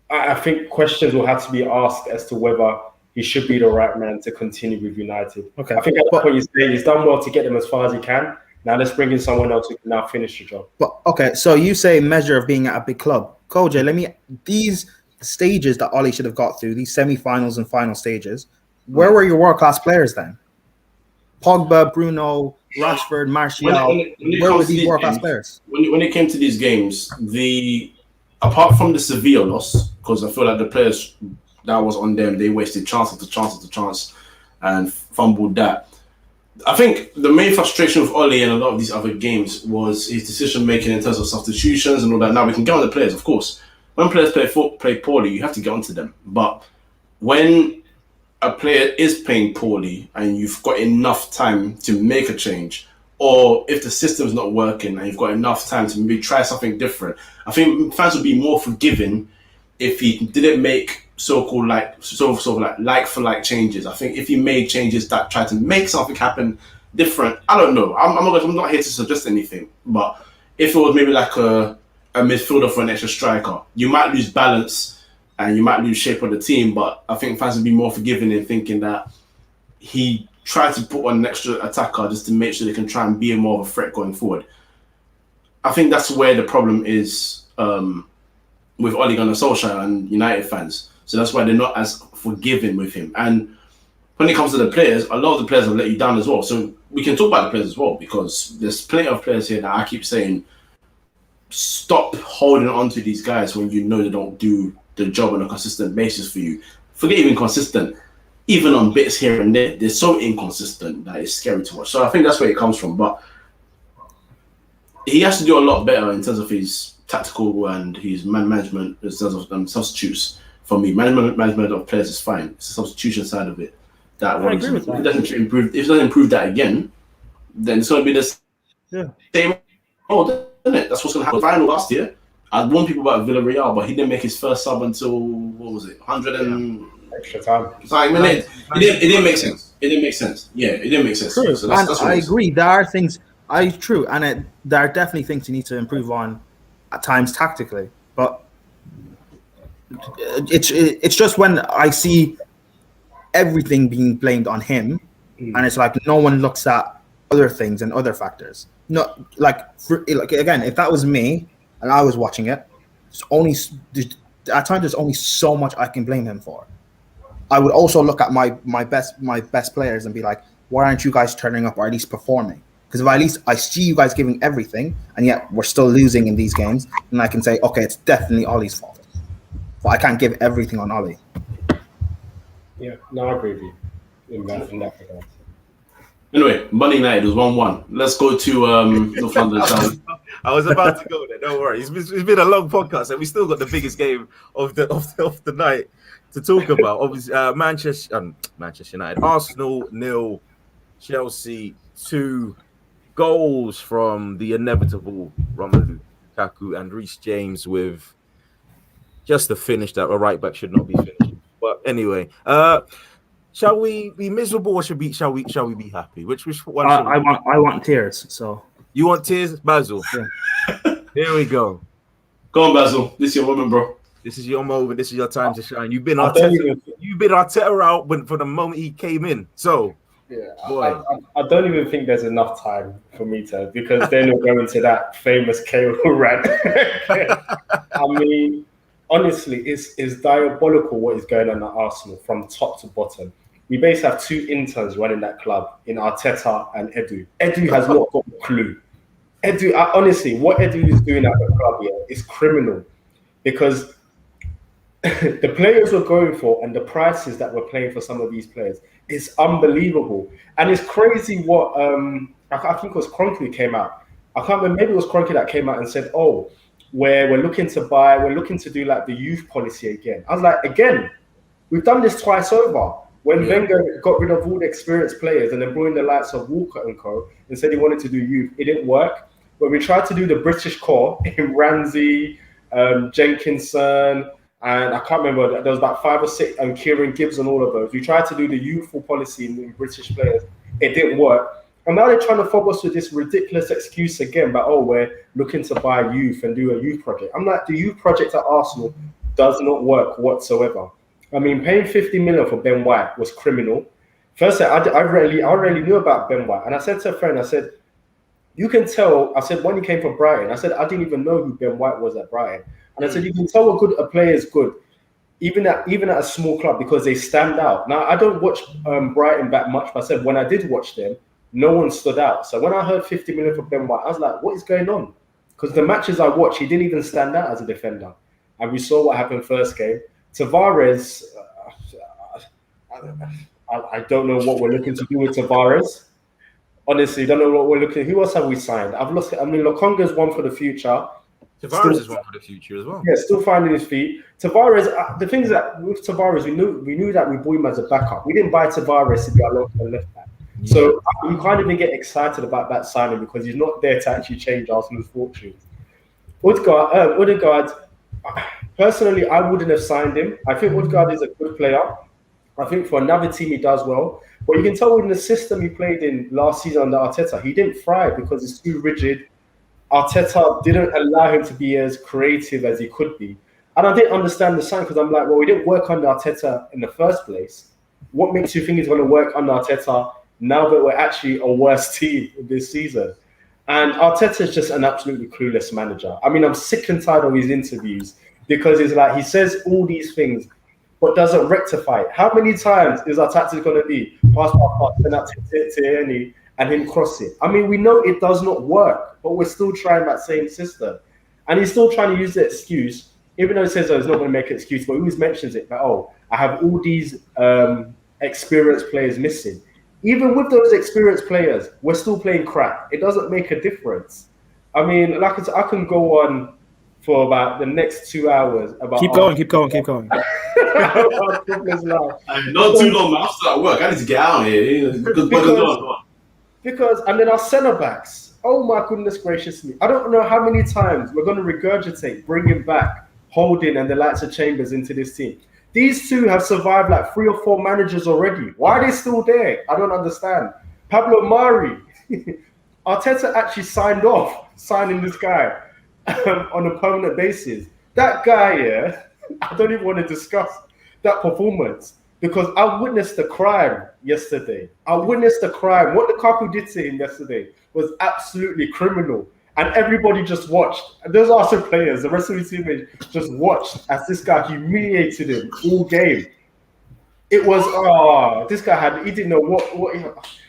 [SPEAKER 2] I think questions will have to be asked as to whether he should be the right man to continue with United. Okay. I think at that point you say he's done well to get them as far as he can. Now let's bring in someone else who can now finish the job.
[SPEAKER 5] But okay, so you say measure of being at a big club. Koji, these stages that Ollie should have got through, these semi-finals and final stages, where were your world-class players then? Pogba, Bruno, Rashford, Martial, where were these world-class players?
[SPEAKER 3] When it came to these games, apart from the Sevilla loss, because I feel like the players that was on them, they wasted chance after chance after chance and fumbled that. I think the main frustration with Ole and a lot of these other games was his decision-making in terms of substitutions and all that. Now, we can get on the players, of course. When players play poorly, you have to get onto them. But when a player is playing poorly and you've got enough time to make a change, or if the system's not working and you've got enough time to maybe try something different, I think fans would be more forgiving if he didn't make so-called like for like changes. I think if he made changes that tried to make something happen different, I don't know. I'm not here to suggest anything, but if it was maybe like a midfielder for an extra striker, you might lose balance and you might lose shape of the team. But I think fans would be more forgiving in thinking that he tried to put on an extra attacker just to make sure they can try and be more of a threat going forward. I think that's where the problem is with Ole Gunnar Solskjaer and United fans. So that's why they're not as forgiving with him. And when it comes to the players, a lot of the players have let you down as well. So we can talk about the players as well, because there's plenty of players here that I keep saying, stop holding on to these guys when you know they don't do the job on a consistent basis for you. Forget even consistent. Even on bits here and there, they're so inconsistent that it's scary to watch. So I think that's where it comes from. But he has to do a lot better in terms of his tactical and his man management in terms of substitutes. For me, management of players is fine. It's the substitution side of it that worries me. If it doesn't improve that again, then it's going to be the same old, isn't it? That's what's going to happen. Final last year, I warned people about Villarreal, but he didn't make his first sub until, 100 and
[SPEAKER 2] extra time.
[SPEAKER 3] It didn't make sense. It didn't make sense. Yeah, it didn't make sense.
[SPEAKER 5] True.
[SPEAKER 3] So
[SPEAKER 5] that's I agree. There are things. True, and there are definitely things you need to improve on at times tactically, but it's just when I see everything being blamed on him, and it's like no one looks at other things and other factors. No, again, if that was me and I was watching it, at times there's only so much I can blame him for. I would also look at my best players and be like, why aren't you guys turning up or at least performing? Because if at least I see you guys giving everything and yet we're still losing in these games, then I can say, okay, it's definitely Ollie's fault. but I can't give everything on Ollie.
[SPEAKER 2] Yeah, no, I agree with you in that regard.
[SPEAKER 3] Anyway, Monday night was 1-1. Let's go to North London Town.
[SPEAKER 1] I was about to go there. Don't worry. It's been a long podcast, and we still got the biggest game of the night to talk about. Obviously, Manchester United, Arsenal 0, Chelsea 2. Goals from the inevitable Romelu Lukaku and Reece James with just a finish that a right back should not be finished. But anyway, shall we be miserable or shall we be happy? Which one?
[SPEAKER 5] I want tears. So
[SPEAKER 1] you want tears, Basil?
[SPEAKER 5] Yeah.
[SPEAKER 1] Here we go.
[SPEAKER 3] Go on, Basil. This is your woman, bro.
[SPEAKER 1] This is your moment. This is your time to shine. You've been Arteta out from the moment he came in. So.
[SPEAKER 2] Yeah, I don't even think there's enough time for me to, because then we'll go into that famous KO rant. I mean, honestly, it's diabolical what is going on at Arsenal from top to bottom. We basically have two interns running that club in Arteta and Edu. Edu has not got a clue. Edu, honestly, what Edu is doing at the club here is criminal, because the players we're going for and the prices that we're playing for some of these players is unbelievable. And it's crazy what I think it was Kroenke came out. I can't remember, maybe it was Kroenke that came out and said, oh, we're looking to do like the youth policy again. I was like, again, we've done this twice over. When Wenger got rid of all the experienced players and then brought in the likes of Walker and co and said he wanted to do youth, it didn't work. When we tried to do the British core in Ramsey, Jenkinson, and I can't remember, there was about 5 or 6, and Kieran Gibbs and all of those. We tried to do the youthful policy in British players. It didn't work. And now they're trying to fob us with this ridiculous excuse again, but we're looking to buy youth and do a youth project. I'm like, the youth project at Arsenal does not work whatsoever. I mean, paying 50 million for Ben White was criminal. First, I already knew about Ben White. And I said to a friend, I said, you can tell, I said, when he came from Brighton, I said, I didn't even know who Ben White was at Brighton. And I said, you can tell a player is good, even at a small club, because they stand out. Now, I don't watch Brighton that much, but I said when I did watch them, no one stood out. So when I heard 50 million for Ben White, I was like, what is going on? Because the matches I watched, he didn't even stand out as a defender. And we saw what happened first game. Tavares, I don't know what we're looking to do with Tavares. Honestly, don't know what we're looking. Who else have we signed? I've lost it. I mean, Lokonga's one for the future.
[SPEAKER 1] Tavares is one for the future as well.
[SPEAKER 2] Yeah, still finding his feet. Tavares, the things that with Tavares, we knew that we bought him as a backup. We didn't buy Tavares to be our long-term left back. Yeah. So we can't even get excited about that signing because he's not there to actually change Arsenal's fortunes. Odegaard, personally, I wouldn't have signed him. I think Odegaard is a good player. I think for another team he does well. But you can tell in the system he played in last season under Arteta, he didn't thrive because it's too rigid. Arteta didn't allow him to be as creative as he could be. And I didn't understand the sign because I'm like, well, we didn't work under Arteta in the first place. What makes you think he's going to work under Arteta now that we're actually a worse team this season? And Arteta is just an absolutely clueless manager. I mean, I'm sick and tired of his interviews because it's like he says all these things but doesn't rectify it. How many times is our tactic going to be pass, send out to and him cross it? I mean, we know it does not work, but we're still trying that same system. And he's still trying to use the excuse, even though he says, he's not going to make an excuse, but he always mentions it, that, I have all these experienced players missing. Even with those experienced players, we're still playing crap. It doesn't make a difference. I mean, like I can go on for about the next 2 hours.
[SPEAKER 5] Keep going.
[SPEAKER 3] Not too long, man. I'm still at work. I need to get out of here.
[SPEAKER 2] Because, and then our centre-backs, oh my goodness gracious me. I don't know how many times we're going to regurgitate, bringing back Holding and the likes of Chambers into this team. These two have survived like 3 or 4 managers already. Why are they still there? I don't understand. Pablo Mari. Arteta actually signed off signing this guy on a permanent basis. That guy, I don't even want to discuss that performance because I witnessed the crime yesterday. What Lukaku did to him yesterday was absolutely criminal. And everybody just watched. And those Arsenal players, the rest of the team just watched as this guy humiliated him all game. It was, this guy he didn't know what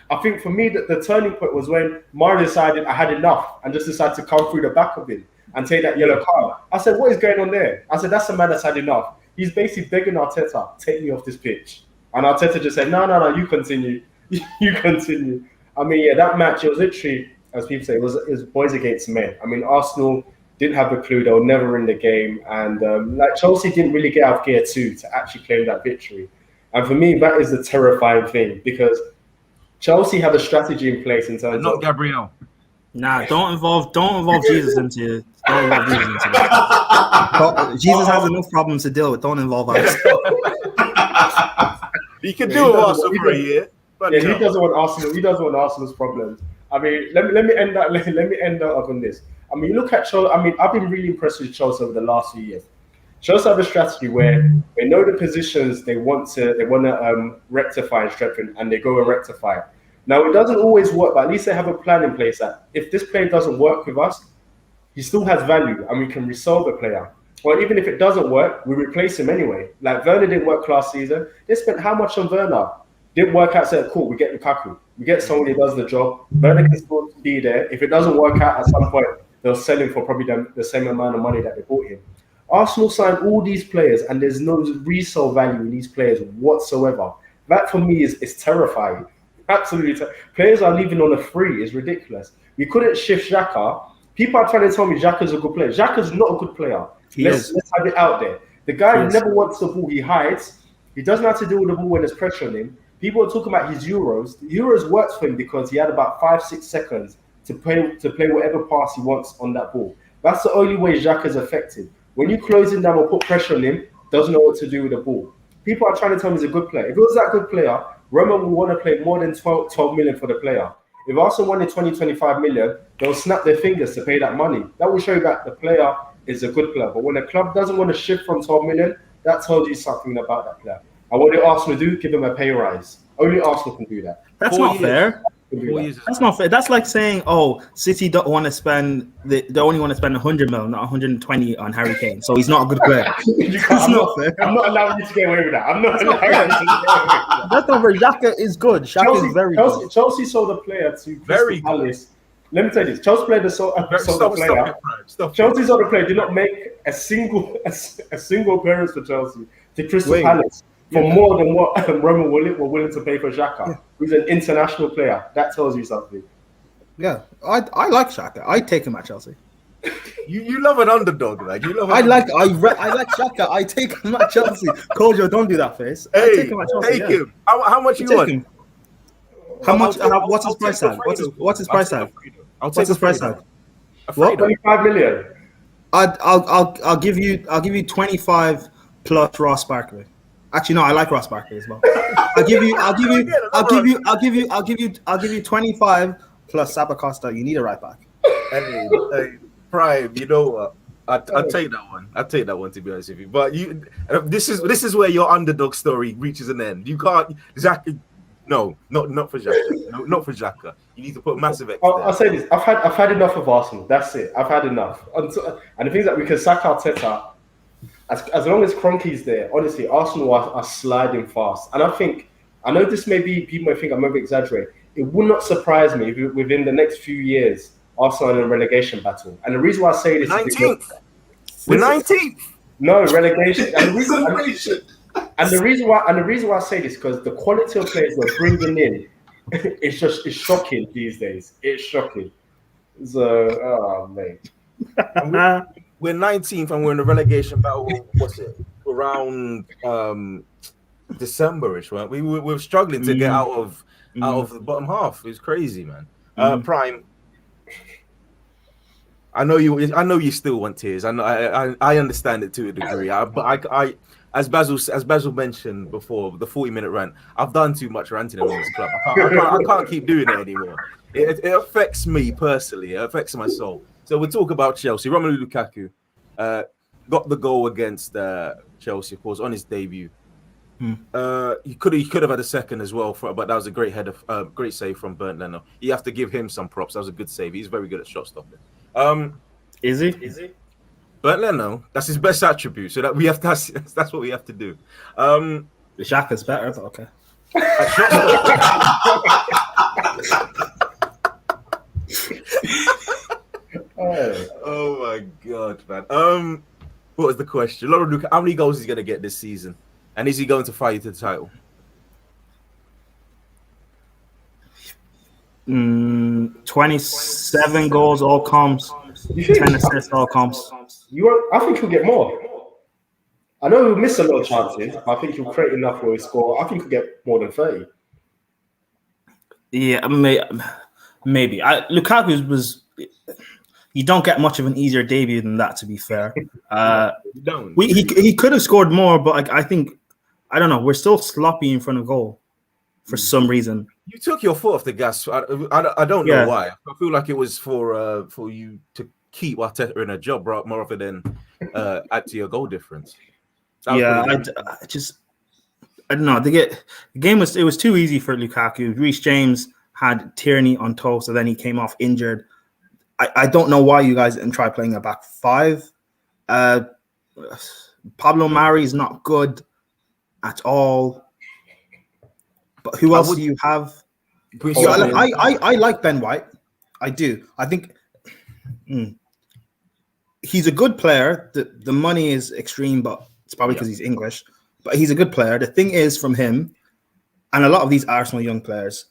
[SPEAKER 2] I think for me, the turning point was when Mari decided I had enough and just decided to come through the back of him and take that yellow card. I said, what is going on there? I said, that's a man that's had enough. He's basically begging Arteta, take me off this pitch. And Arteta just said, no, you continue. You continue. I mean, yeah, that match, it was literally, as people say, it was boys against men. I mean, Arsenal didn't have a clue. They were never in the game. And like Chelsea didn't really get out of gear too to actually claim that victory. And for me, that is the terrifying thing because Chelsea have a strategy in place in terms
[SPEAKER 1] not
[SPEAKER 2] of...
[SPEAKER 1] Gabriel.
[SPEAKER 5] Nah, don't involve Jesus into it. Don't involve Jesus into it. Jesus has enough problems to deal with. Don't involve us.
[SPEAKER 1] He can do it Arsenal for a year.
[SPEAKER 2] Yeah, he doesn't want Arsenal. He doesn't want Arsenal's problems. I mean, let me end that. Let me end up on this. I mean, you look at Chelsea. I mean, I've been really impressed with Chelsea over the last few years. Chelsea have a strategy where they know the positions they want to rectify and strengthen, and they go and rectify it. Now, it doesn't always work, but at least they have a plan in place that if this player doesn't work with us, he still has value, and we can resell the player. Or even if it doesn't work, we replace him anyway. Like Werner didn't work last season. They spent how much on Werner? Didn't work out, said, cool, we get Lukaku. We get someone who does the job. Werner can still be there. If it doesn't work out at some point, they'll sell him for probably the same amount of money that they bought him. Arsenal signed all these players, and there's no resale value in these players whatsoever. That for me is terrifying. Absolutely. Players are leaving on a free. It's ridiculous. We couldn't shift Xhaka. People are trying to tell me Xhaka's a good player. Xhaka's not a good player. Let's have it out there. The guy never wants the ball. He hides. He doesn't have to deal with the ball when there's pressure on him. People are talking about his Euros. The Euros works for him because he had about 5-6 seconds to play whatever pass he wants on that ball. That's the only way Xhaka's effective. When you close him down or put pressure on him, doesn't know what to do with the ball. People are trying to tell me he's a good player. If it was that good player, Roma will want to play more than 12 million for the player. If Arsenal wanted 25 million, they'll snap their fingers to pay that money. That will show you that the player is a good player. But when a club doesn't want to shift from 12 million, that tells you something about that player. And what did Arsenal do? Give him a pay rise. Only Arsenal can do that.
[SPEAKER 5] That's not fair. That's not fair. That's like saying, "Oh, City don't want to spend. They only want to spend 100 mil, not 120 on Harry Kane. So he's not a good player." That's not fair.
[SPEAKER 2] I'm not allowing you to get away with that. I'm not allowing you to get away with that.
[SPEAKER 5] That's not fair. Xhaka is good. Xhaka is very good.
[SPEAKER 2] Chelsea sold a player to Crystal Palace. Let me tell you this: Chelsea played sold a player. Chelsea sold a player. Did not make a single appearance for Chelsea to Crystal Palace. For more than what Roma were willing to pay for Xhaka, who's an international player. That tells you something.
[SPEAKER 5] Yeah, I like Xhaka. I take him at Chelsea.
[SPEAKER 1] You love an underdog, like you love.
[SPEAKER 5] I like Xhaka. I take him at Chelsea. Kojo, don't do that face.
[SPEAKER 1] Hey,
[SPEAKER 5] I take him at Chelsea.
[SPEAKER 1] Take him. How much you want?
[SPEAKER 5] How much? What's his price tag? What's his price tag? What's his price tag?
[SPEAKER 2] What? 25 million.
[SPEAKER 5] I'll give you 25 plus Ross Barkley. Actually, no, I like Ross Barkley as well. I'll give you 25 plus Saba Costa. You need a right back.
[SPEAKER 1] Hey, Prime, you know what? I'll take that one. I'll take that one, to be honest with you. But this is where your underdog story reaches an end. You can't Xhaka. No, not for Xhaka. No, not for Xhaka. You need to put massive X.
[SPEAKER 2] I'll say this: I've had enough of Arsenal. That's it. I've had enough. And the things that we can sack Arteta. As long as Kroenke's there, honestly, Arsenal are sliding fast. And I know this people may think I'm over exaggerating. It would not surprise me if within the next few years, Arsenal are in a relegation battle. And the reason why I say this
[SPEAKER 1] 19th.
[SPEAKER 2] is because...
[SPEAKER 1] We're 19th.
[SPEAKER 2] No, relegation. And the reason why I say this because the quality of players we're bringing in, it's shocking these days. It's shocking. So, oh, mate.
[SPEAKER 1] We're 19th and we're in the relegation battle. What's it? Around December-ish, right? We were struggling to get out of the bottom half. It was crazy, man. Prime. I know you still want tears. I understand it to a degree. But I as Basil mentioned before, the 40-minute rant. I've done too much ranting on this club. I can't keep doing it anymore. It affects me personally. It affects my soul. So we'll talk about Chelsea. Romelu Lukaku got the goal against Chelsea, of course, on his debut. He could have had a second as well, but that was a great great save from Burnley. You have to give him some props. That was a good save. He's very good at shot stopping.
[SPEAKER 5] Is he?
[SPEAKER 1] Burnley, that's his best attribute. So that we have to. That's what we have to do.
[SPEAKER 5] The Xhaka's better. Okay. Oh
[SPEAKER 1] my god, man. What is the question. Lukaku, how many goals is he going to get this season? And is he going to fight you to the title?
[SPEAKER 5] 27 goals, all comps. 10 assists, all comps.
[SPEAKER 2] I think he'll get more. I know he'll miss a lot of chances, but I think he'll create enough where he score. I think he'll get more than 30.
[SPEAKER 5] Yeah, maybe. Lukaku was. You don't get much of an easier debut than that, to be fair.
[SPEAKER 1] You don't.
[SPEAKER 5] He could have scored more, but I think I don't know. We're still sloppy in front of goal for some reason.
[SPEAKER 1] You took your foot off the gas. I don't know why. I feel like it was for you to keep Arteta in a job, more often than add to your goal difference.
[SPEAKER 5] Yeah, I don't know. The game was too easy for Lukaku. Reece James had Tierney on toast, so then he came off injured. I don't know why you guys didn't try playing a back five. Pablo Mari is not good at all. But who else do you have? I like Ben White. I do. I think he's a good player. The money is extreme, but it's probably because he's English. But he's a good player. The thing is, from him, and a lot of these Arsenal young players,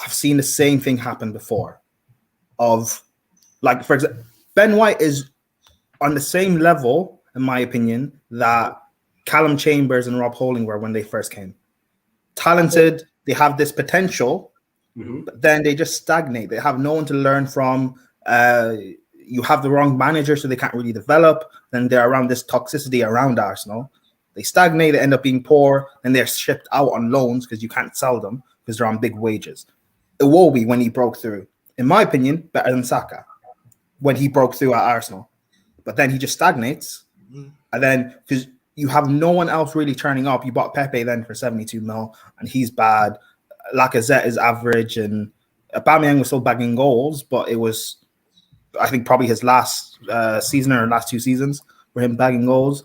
[SPEAKER 5] I've seen the same thing happen before. Like, for example, Ben White is on the same level, in my opinion, that Callum Chambers and Rob Holding were when they first came. Talented, they have this potential, but then they just stagnate. They have no one to learn from. You have the wrong manager, so they can't really develop. Then they're around this toxicity around Arsenal. They stagnate, they end up being poor, and they're shipped out on loans because you can't sell them because they're on big wages. Iwobi, when he broke through, in my opinion, better than Saka when he broke through at Arsenal. But then he just stagnates. And then, because you have no one else really turning up, you bought Pepe then for 72 mil, and he's bad. Lacazette is average, and Aubameyang was still bagging goals, but it was, I think, probably his last season or last 2 seasons for him bagging goals.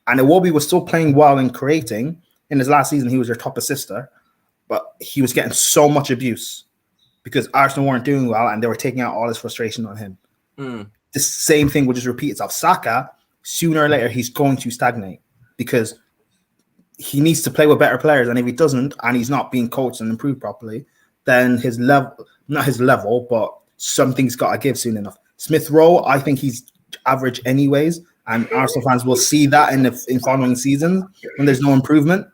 [SPEAKER 5] And Iwobi was still playing well and creating. In his last season, he was your top assister, but he was getting so much abuse because Arsenal weren't doing well, and they were taking out all his frustration on him. The same thing will just repeat itself. Saka, sooner or later, he's going to stagnate because he needs to play with better players. And if he doesn't, and he's not being coached and improved properly, then his level, not his level, but something's got to give soon enough. Smith Rowe, I think he's average anyways. And Arsenal fans will see that in following seasons when there's no improvement.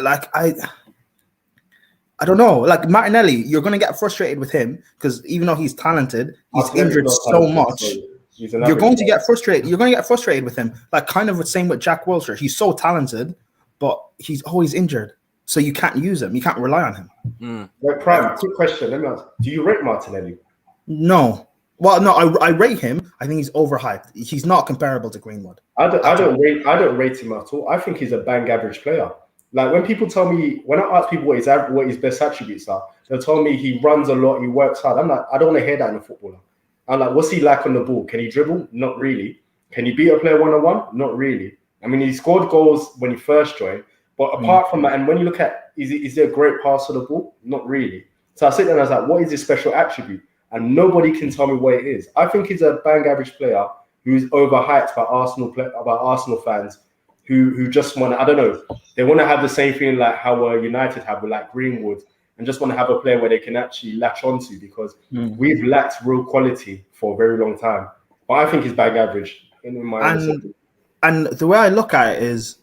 [SPEAKER 5] Like, I don't know. Like Martinelli, you're going to get frustrated with him because even though he's talented, he's injured so much. You're going to get frustrated. You're going to get frustrated with him. Like kind of the same with Jack Wilshere. He's so talented, but he's always injured. So you can't use him. You can't rely on him.
[SPEAKER 2] Wait, Prime, quick question. Let me ask. Do you rate Martinelli?
[SPEAKER 5] No. Well, no, I rate him. I think he's overhyped. He's not comparable to Greenwood.
[SPEAKER 2] I don't rate him at all. I think he's a bang average player. Like when people tell me, when I ask people what his best attributes are, they'll tell me he runs a lot, he works hard. I'm like, I don't want to hear that in a footballer. I'm like, what's he like on the ball? Can he dribble? Not really. Can he beat a player one-on-one? Not really. I mean, he scored goals when he first joined, but apart from that, and when you look at, is there a great pass to the ball? Not really. So I sit there and I was like, what is his special attribute? And nobody can tell me what it is. I think he's a bang average player who's overhyped by Arsenal fans who just want to, I don't know, they want to have the same feeling like how United have with like Greenwood and just want to have a player where they can actually latch onto because we've lacked real quality for a very long time. But I think he's bang average in my opinion.
[SPEAKER 5] And the way I look at it is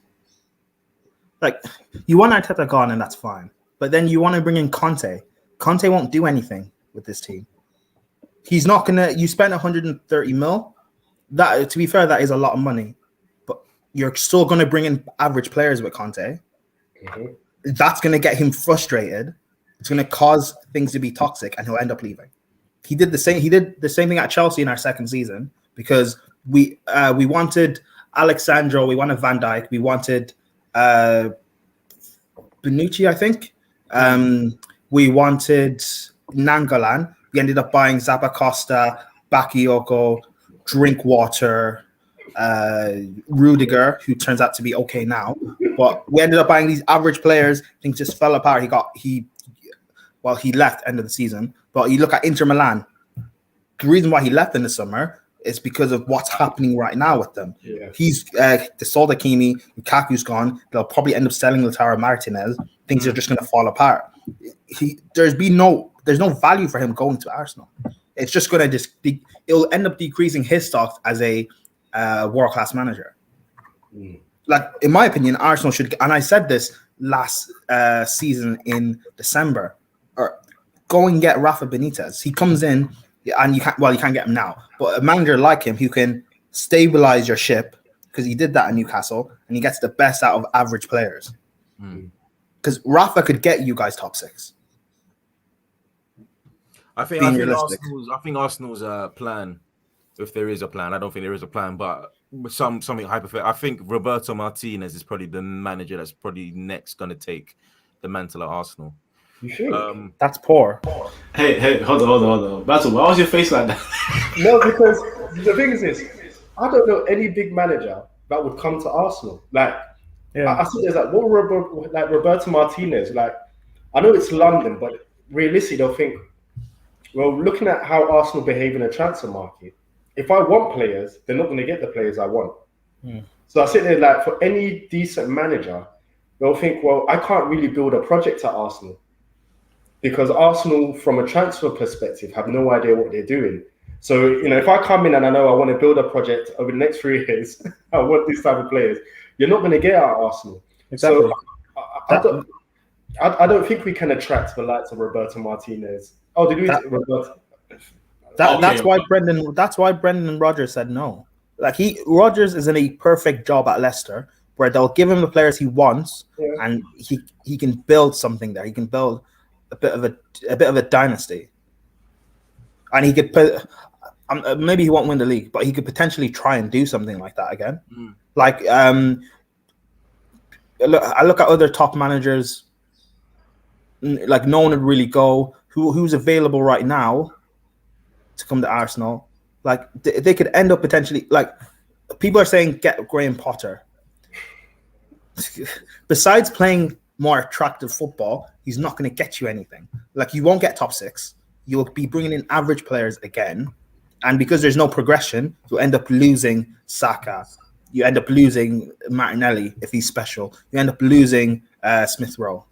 [SPEAKER 5] like you want Arteta gone and that's fine. But then you want to bring in Conte. Conte won't do anything with this team. He's not gonna. You spent 130 mil. That, to be fair, that is a lot of money. But you're still gonna bring in average players with Conte. That's gonna get him frustrated. It's gonna cause things to be toxic, and he'll end up leaving. He did the same. He did the same thing at Chelsea in our second season because we wanted Alexandro, we wanted Van Dijk, we wanted Bonucci, I think. We wanted Nangolan. We ended up buying Zappacosta, Bakayoko, Drinkwater, Rudiger, who turns out to be okay now. But we ended up buying these average players. Things just fell apart. He left end of the season. But you look at Inter Milan. The reason why he left in the summer, It's because of what's happening right now with them.
[SPEAKER 2] Yeah.
[SPEAKER 5] They sold Hakimi, Lukaku's gone. They'll probably end up selling Lautaro Martinez. Things are just going to fall apart. There's no value for him going to Arsenal. It's just going to it'll end up decreasing his stock as a world-class manager. Like, in my opinion, Arsenal should, and I said this last season in December, or go and get Rafa Benitez. He comes in, and you can't get him now, but a manager like him who can stabilize your ship, because he did that in Newcastle, and he gets the best out of average players. Because Rafa could get you guys top 6.
[SPEAKER 1] I think Arsenal's plan, if there is a plan, I don't think there is a plan, but something hypothetical. I think Roberto Martinez is probably the manager that's probably next going to take the mantle at Arsenal.
[SPEAKER 2] You think?
[SPEAKER 5] That's poor.
[SPEAKER 3] Hey, hold on. Basil, why was your face like that?
[SPEAKER 2] No, because the thing is this: I don't know any big manager that would come to Arsenal. Like, I see there's like Roberto Martinez. Like, I know it's London, but realistically, they'll think, well, looking at how Arsenal behave in a transfer market, if I want players, they're not going to get the players I want. So I sit there like, for any decent manager, they'll think, well, I can't really build a project at Arsenal, because Arsenal, from a transfer perspective, have no idea what they're doing. So, if I come in and I know I want to build a project over the next 3 years, I want this type of players, you're not going to get out of Arsenal.
[SPEAKER 5] Exactly.
[SPEAKER 2] So I don't think we can attract the likes of Roberto Martinez. Oh, did we? Roberto?
[SPEAKER 5] That's why Brendan Rodgers said no. Like, Rodgers is in a perfect job at Leicester, where they'll give him the players he wants, and he can build something there. He can build a bit of a dynasty, and he could put. Maybe he won't win the league, but he could potentially try and do something like that again. Like, I look at other top managers. Like, no one would really go. Who's available right now to come to Arsenal? Like, they could end up potentially, like, people are saying get Graham Potter. Besides playing more attractive football, he's not going to get you anything. Like, you won't get top 6. You'll be bringing in average players again. And because there's no progression, you'll end up losing Saka. You end up losing Martinelli if he's special. You end up losing Smith Rowe.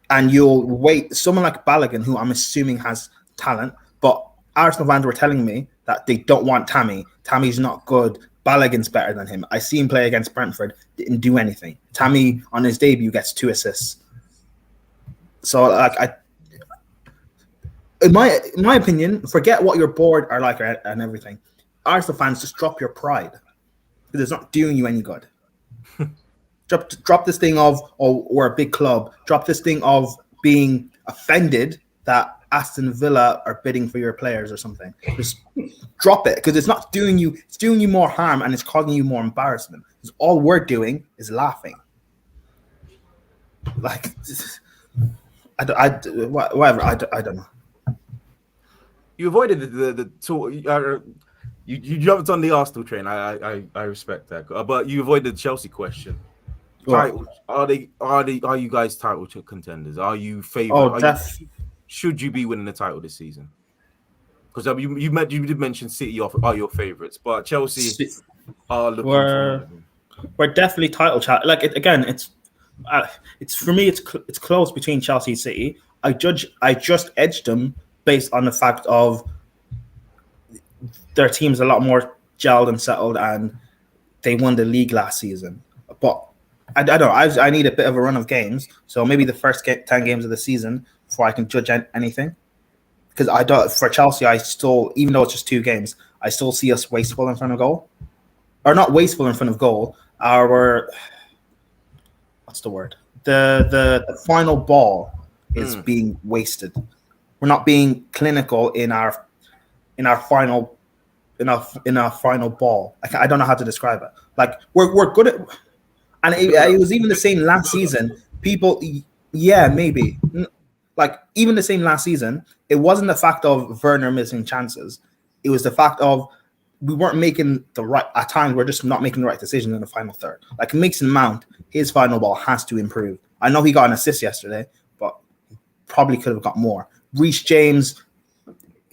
[SPEAKER 5] And you'll wait someone like Balogun, who I'm assuming has talent, but Arsenal fans were telling me that they don't want Tammy. Tammy's not good. Balogun's better than him. I see him play against Brentford. Didn't do anything. Tammy, on his debut, gets 2 assists. So, like, in my opinion, forget what your board are like and everything. Arsenal fans, just drop your pride, because it's not doing you any good. Drop this thing of, oh, we're a big club. Drop this thing of being offended that Aston Villa are bidding for your players or something. Just drop it, because it's not doing you. It's doing you more harm, and it's causing you more embarrassment. Because all we're doing is laughing. Like, whatever. I don't know.
[SPEAKER 1] You avoided the talk. You jumped on the Arsenal train. I respect that, but you avoided the Chelsea question. Titles, are you guys title contenders? Are you favourite? Should you be winning the title this season? Because you did mention City are your favourites, but Chelsea are looking.
[SPEAKER 5] We're definitely title chat. Like, it's for me. It's close between Chelsea and City. I just edged them based on the fact of their team's a lot more gelled and settled, and they won the league last season. But I don't know. I need a bit of a run of games, so maybe the first 10 games of the season before I can judge anything. Because for Chelsea, I still, even though it's just 2 games, I still see us wasteful in front of goal, or not wasteful in front of goal. What's the word? The final ball is being wasted. We're not being clinical in our final ball. I don't know how to describe it. Like, we're good at. And it was even the same last season. Maybe. Like, even the same last season, it wasn't the fact of Werner missing chances. It was the fact of we weren't making at times, we're just not making the right decision in the final third. Like, Mason Mount, his final ball has to improve. I know he got an assist yesterday, but probably could have got more. Reece James,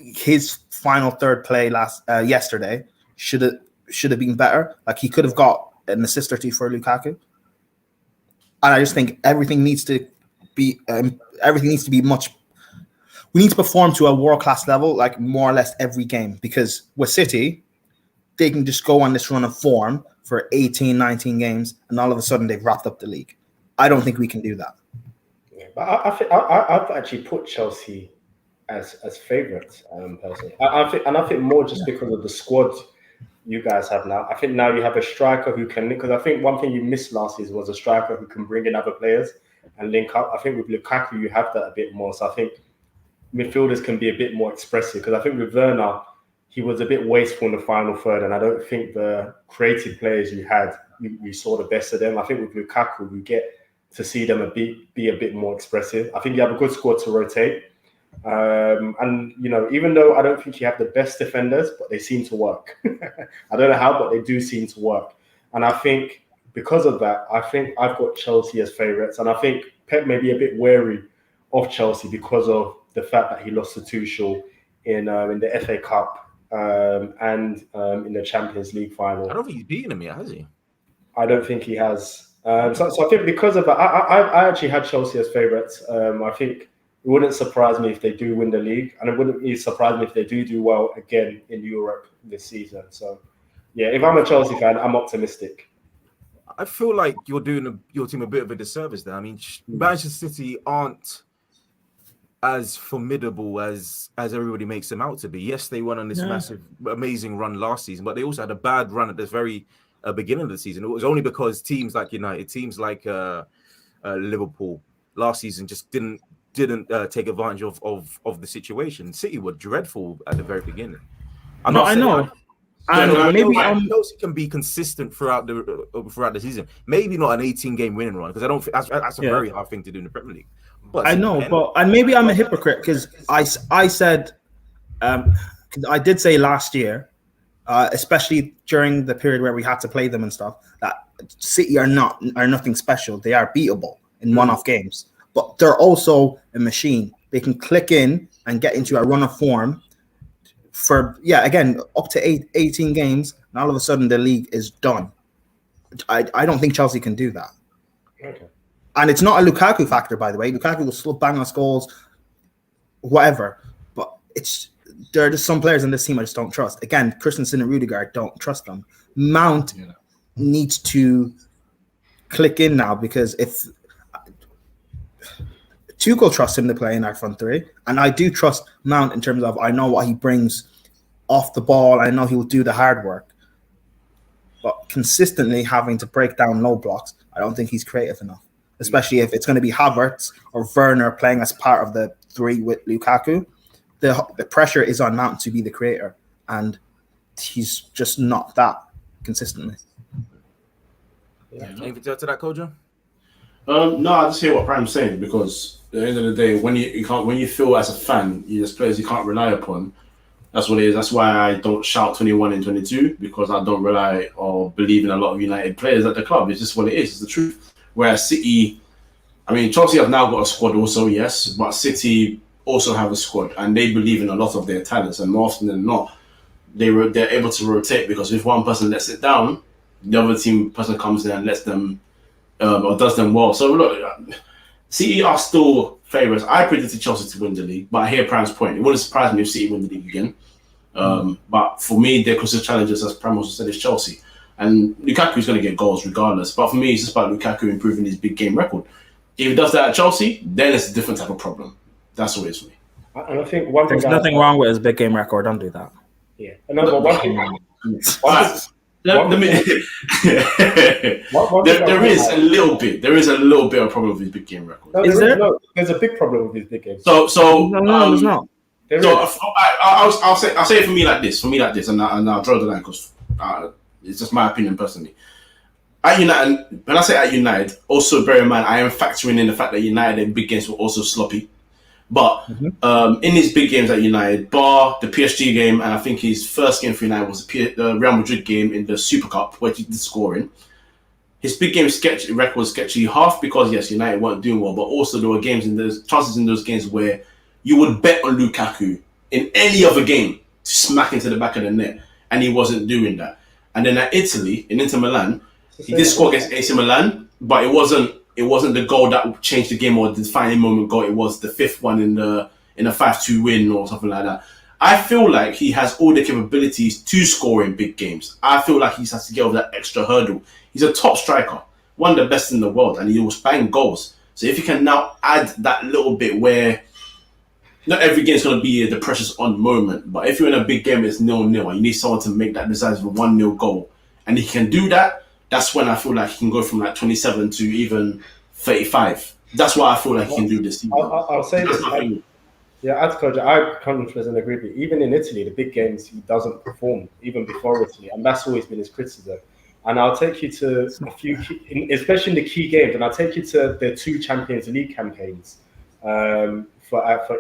[SPEAKER 5] his final third play yesterday should have been better. Like he could have got an assist or two for Lukaku. And I just think everything needs to be much. We need to perform to a world-class level, like more or less every game, because with City, they can just go on this run of form for 18, 19 games, and all of a sudden they've wrapped up the league. I don't think we can do that.
[SPEAKER 2] Yeah, but I've actually put Chelsea as favourites, personally. I think more just because of the squad you guys have now. I think now you have a striker who can, because I think one thing you missed last season was a striker who can bring in other players and link up. I think with Lukaku, you have that a bit more. So I think midfielders can be a bit more expressive, because I think with Werner, he was a bit wasteful in the final third, and I don't think the creative players you had, you saw the best of them. I think with Lukaku, we get to see them be a bit more expressive. I think you have a good squad to rotate. And, you know, even though I don't think you have the best defenders, but they seem to work. I don't know how, but they do seem to work. And I think because of that, I think I've got Chelsea as favourites. And I think Pep may be a bit wary of Chelsea because of the fact that he lost to Tuchel in the FA Cup and in the Champions League final.
[SPEAKER 1] I don't think he's beaten him yet, has he?
[SPEAKER 2] I don't think he has. So I think because of that, I actually had Chelsea as favourites. I think it wouldn't surprise me if they do win the league, and it wouldn't surprise me if they do well again in Europe this season. So, yeah, if I'm a Chelsea fan, I'm optimistic.
[SPEAKER 1] I feel like you're doing your team a bit of a disservice there. I mean, Manchester City aren't as formidable as everybody makes them out to be. Yes, they went on this massive, amazing run last season, but they also had a bad run at the very beginning of the season. It was only because teams like United, teams like Liverpool last season just didn't take advantage of the situation. City were dreadful at the very beginning.
[SPEAKER 5] I know.
[SPEAKER 1] Maybe Chelsea can be consistent throughout the season. Maybe not an 18-game winning run, because I don't think that's a very hard thing to do in the Premier League. But
[SPEAKER 5] I know, and maybe I'm a hypocrite, because I said, cause I did say last year, especially during the period where we had to play them and stuff, that City are nothing special. They are beatable in one-off games, but they're also a machine. They can click in and get into a run of form for, again, up to 18 games, and all of a sudden the league is done. I don't think Chelsea can do that.
[SPEAKER 2] Okay.
[SPEAKER 5] And it's not a Lukaku factor, by the way. Lukaku will still bang us goals, whatever. But there are just some players in this team I just don't trust. Again, Christensen and Rudiger, I don't trust them. Mount needs to click in now, because if Tuchel trusts him to play in our front three, and I do trust Mount in terms of I know what he brings off the ball. I know he will do the hard work. But consistently having to break down low blocks, I don't think he's creative enough. Especially if it's going to be Havertz or Werner playing as part of the three with Lukaku. The pressure is on Mount to be the creator, and he's just not that consistently.
[SPEAKER 1] Anything to add to that, Kojo?
[SPEAKER 3] No, I just hear what Prime's saying, because at the end of the day, when you feel as a fan, there's players you can't rely upon. That's what it is. That's why I don't shout 21 and 22, because I don't rely or believe in a lot of United players at the club. It's just what it is. It's the truth. Whereas City, I mean, Chelsea have now got a squad also, yes, but City also have a squad, and they believe in a lot of their talents, and more often than not, they're able to rotate, because if one person lets it down, the other person comes in and lets them or does them well. So look, City are still favourites. I predicted Chelsea to win the league, but I hear Prime's point. It wouldn't surprise me if City win the league again. But for me, their closest challengers, as Prime also said, is Chelsea. And Lukaku is going to get goals regardless. But for me, it's just about Lukaku improving his big game record. If he does that at Chelsea, then it's a different type of problem. That's what it is for me.
[SPEAKER 2] And I think one thing
[SPEAKER 5] there's nothing wrong with his big game record. Don't do that.
[SPEAKER 2] Yeah. Another one thing.
[SPEAKER 3] There is a little bit. There is a little bit of problem with his big game record.
[SPEAKER 2] No, there's a big problem with his big game.
[SPEAKER 3] So
[SPEAKER 5] no, there's not.
[SPEAKER 3] I'll say it for me like this, and I'll draw the line, because it's just my opinion personally. At United, when I say at United, also bear in mind I am factoring in the fact that United in big games were also sloppy. But in his big games at United, bar the PSG game, and I think his first game for United was the Real Madrid game in the Super Cup, where he did scoring. His big game record was sketchy, half because yes, United weren't doing well, but also there were chances in those games where you would bet on Lukaku in any other game to smack into the back of the net, and he wasn't doing that. And then at Italy, in Inter Milan, he did score against AC Milan, but it wasn't the goal that changed the game or the defining moment goal. It was the fifth one in a 5-2 win or something like that. I feel like he has all the capabilities to score in big games. I feel like he has to get over that extra hurdle. He's a top striker, one of the best in the world, and he will bang goals. So if you can now add that little bit where not every game is going to be the precious on moment, but if you're in a big game, it's 0-0, and you need someone to make that decisive 1-0 goal, and he can do that, that's when I feel like he can go from like 27 to even 35. That's what I feel like he can do this season.
[SPEAKER 2] I'll say this. As coach, I 100% agree with you. Even in Italy, the big games, he doesn't perform, even before Italy, and that's always been his criticism. And I'll take you to a few, especially in the key games, and I'll take you to their 2 Champions League campaigns for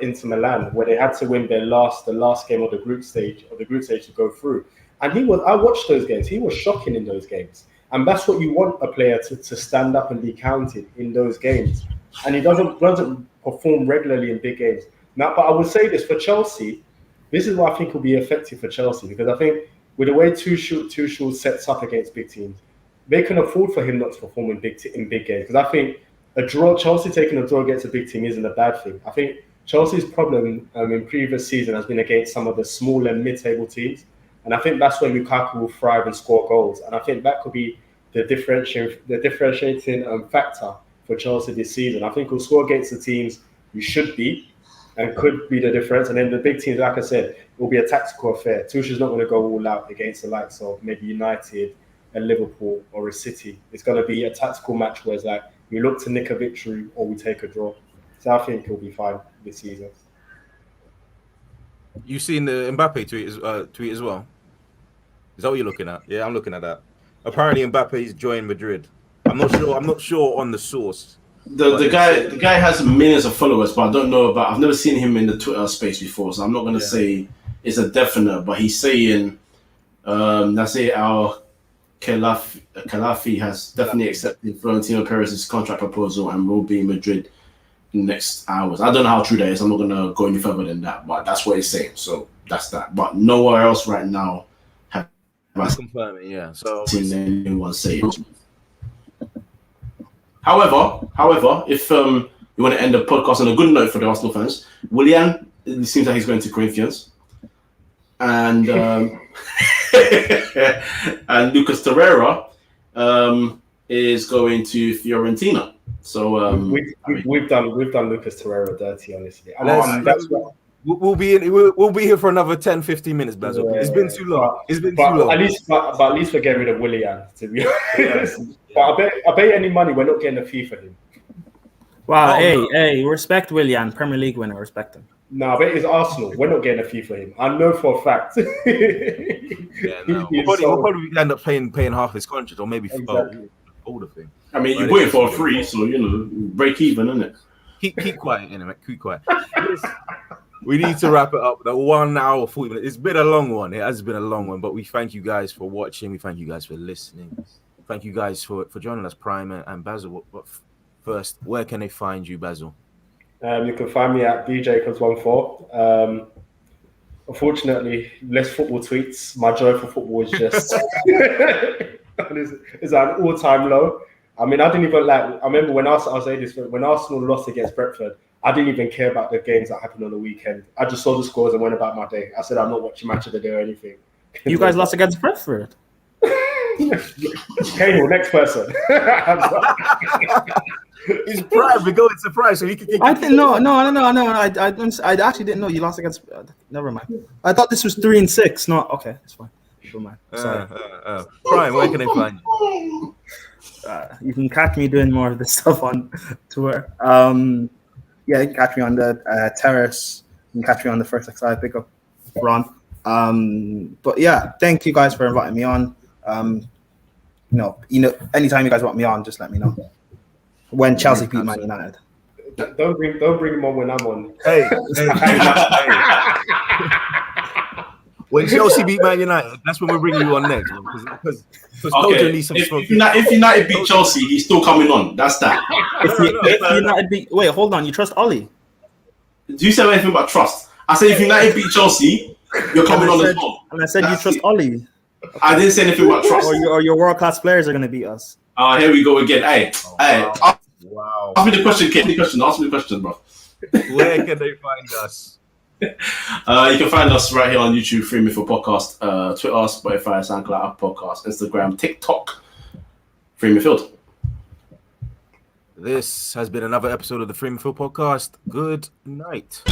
[SPEAKER 2] Inter Milan, where they had to win the last game of the group stage to go through. And I watched those games. He was shocking in those games, and that's what you want a player to stand up and be counted in those games. And he doesn't perform regularly in big games. Now, but I would say this for Chelsea, this is what I think will be effective for Chelsea, because I think with the way Tuchel sets up against big teams, they can afford for him not to perform in big games. Because I think Chelsea taking a draw against a big team isn't a bad thing. I think Chelsea's problem in previous season has been against some of the small and mid-table teams, and I think that's where Lukaku will thrive and score goals. And I think that could be the differentiating factor for Chelsea this season. I think he'll score against the teams you should beat, and could be the difference. And then the big teams, like I said, it will be a tactical affair. Tuchel's not going to go all out against the likes of maybe United, a Liverpool, or a City. It's going to be a tactical match where it's like, we look to nick a victory or we take a draw. So I think he'll be fine this season.
[SPEAKER 1] You seen the Mbappe tweet as well? Is that what you're looking at? Yeah, I'm looking at that. Apparently Mbappe's joined Madrid. I'm not sure on the source.
[SPEAKER 3] The guy has millions of followers, but I don't know about. I've never seen him in the Twitter space before, so I'm not going to say it's a definite. But he's saying, Nasser Al-Khelaifi has definitely accepted Florentino Perez's contract proposal and will be in Madrid in the next hours. I don't know how true that is. I'm not going to go any further than that, but that's what he's saying. So that's that. But nowhere else right now have I
[SPEAKER 1] confirming. Yeah. So
[SPEAKER 3] seen anyone say it. However, if you want to end the podcast on a good note for the Arsenal fans, Willian, it seems like he's going to Corinthians, and and Lucas Torreira is going to Fiorentina. So
[SPEAKER 2] we've done Lucas Torreira dirty, honestly.
[SPEAKER 1] We'll be here for another 10-15 minutes, Basil. It's been too long.
[SPEAKER 2] At least we're getting rid of Willian, to be honest. But I bet any money we're not getting a fee for him.
[SPEAKER 5] Wow, hey, respect Willian, Premier League winner, respect him.
[SPEAKER 2] No, I bet it's Arsenal. We're not getting a fee for him. I know for a fact.
[SPEAKER 1] We'll probably end up paying half his contract, or maybe all the thing.
[SPEAKER 3] I mean, you're waiting for a free, so break even, isn't it?
[SPEAKER 1] Keep quiet, anyway. Keep quiet. We need to wrap it up. The 1 hour 40 minutes. It's been a long one. It has been a long one, but we thank you guys for watching. We thank you guys for listening. Thank you guys for joining us, Prime and Basil. But first, where can they find you, Basil?
[SPEAKER 2] You can find me at bjacobs14. Unfortunately, less football tweets. My joy for football is just is at an all-time low. I mean, I didn't even I remember when I'll say this, when Arsenal lost against Brentford, I didn't even care about the games that happened on the weekend. I just saw the scores and went about my day. I said I'm not watching match of the day or anything.
[SPEAKER 5] You guys lost against Brentford.
[SPEAKER 2] Cahill, next person.
[SPEAKER 1] He's Prime. We're going to Prime, so he can.
[SPEAKER 5] I didn't know. No. I actually didn't know you lost against. Never mind. I thought this was 3-6. No, okay, it's fine. Never mind. Sorry.
[SPEAKER 1] Prime, where can they find you?
[SPEAKER 5] You can catch me doing more of this stuff on Twitter. Yeah, you can catch me on the Terrace. You can catch me on the First Excited Pickup Ron. But yeah, thank you guys for inviting me on. Anytime you guys want me on, just let me know. When Chelsea beat Man United.
[SPEAKER 2] Don't bring him on when I'm on.
[SPEAKER 1] Hey. When Chelsea beat Man United, that's when we're bringing you on next. Because
[SPEAKER 3] if United beat Chelsea, he's still coming on. That's that.
[SPEAKER 5] If United beat, wait, hold on. You trust Ollie?
[SPEAKER 3] Do you say anything about trust? I said if United beat Chelsea, you're coming on as well.
[SPEAKER 5] And I said you
[SPEAKER 3] That's
[SPEAKER 5] trust
[SPEAKER 3] it.
[SPEAKER 5] Ollie.
[SPEAKER 3] I didn't say anything about trust.
[SPEAKER 5] Or your world class players are going to beat us.
[SPEAKER 3] Here we go again. Hey,
[SPEAKER 1] Wow.
[SPEAKER 3] ask me the question, Kid. Ask me the question, bro.
[SPEAKER 1] Where can they find us?
[SPEAKER 3] You can find us right here on YouTube, 3inMidfield Podcast, Twitter, Spotify, SoundCloud, Apple Podcast, Instagram, TikTok, 3inMidfield.
[SPEAKER 1] This has been another episode of the 3inMidfield Podcast. Good night.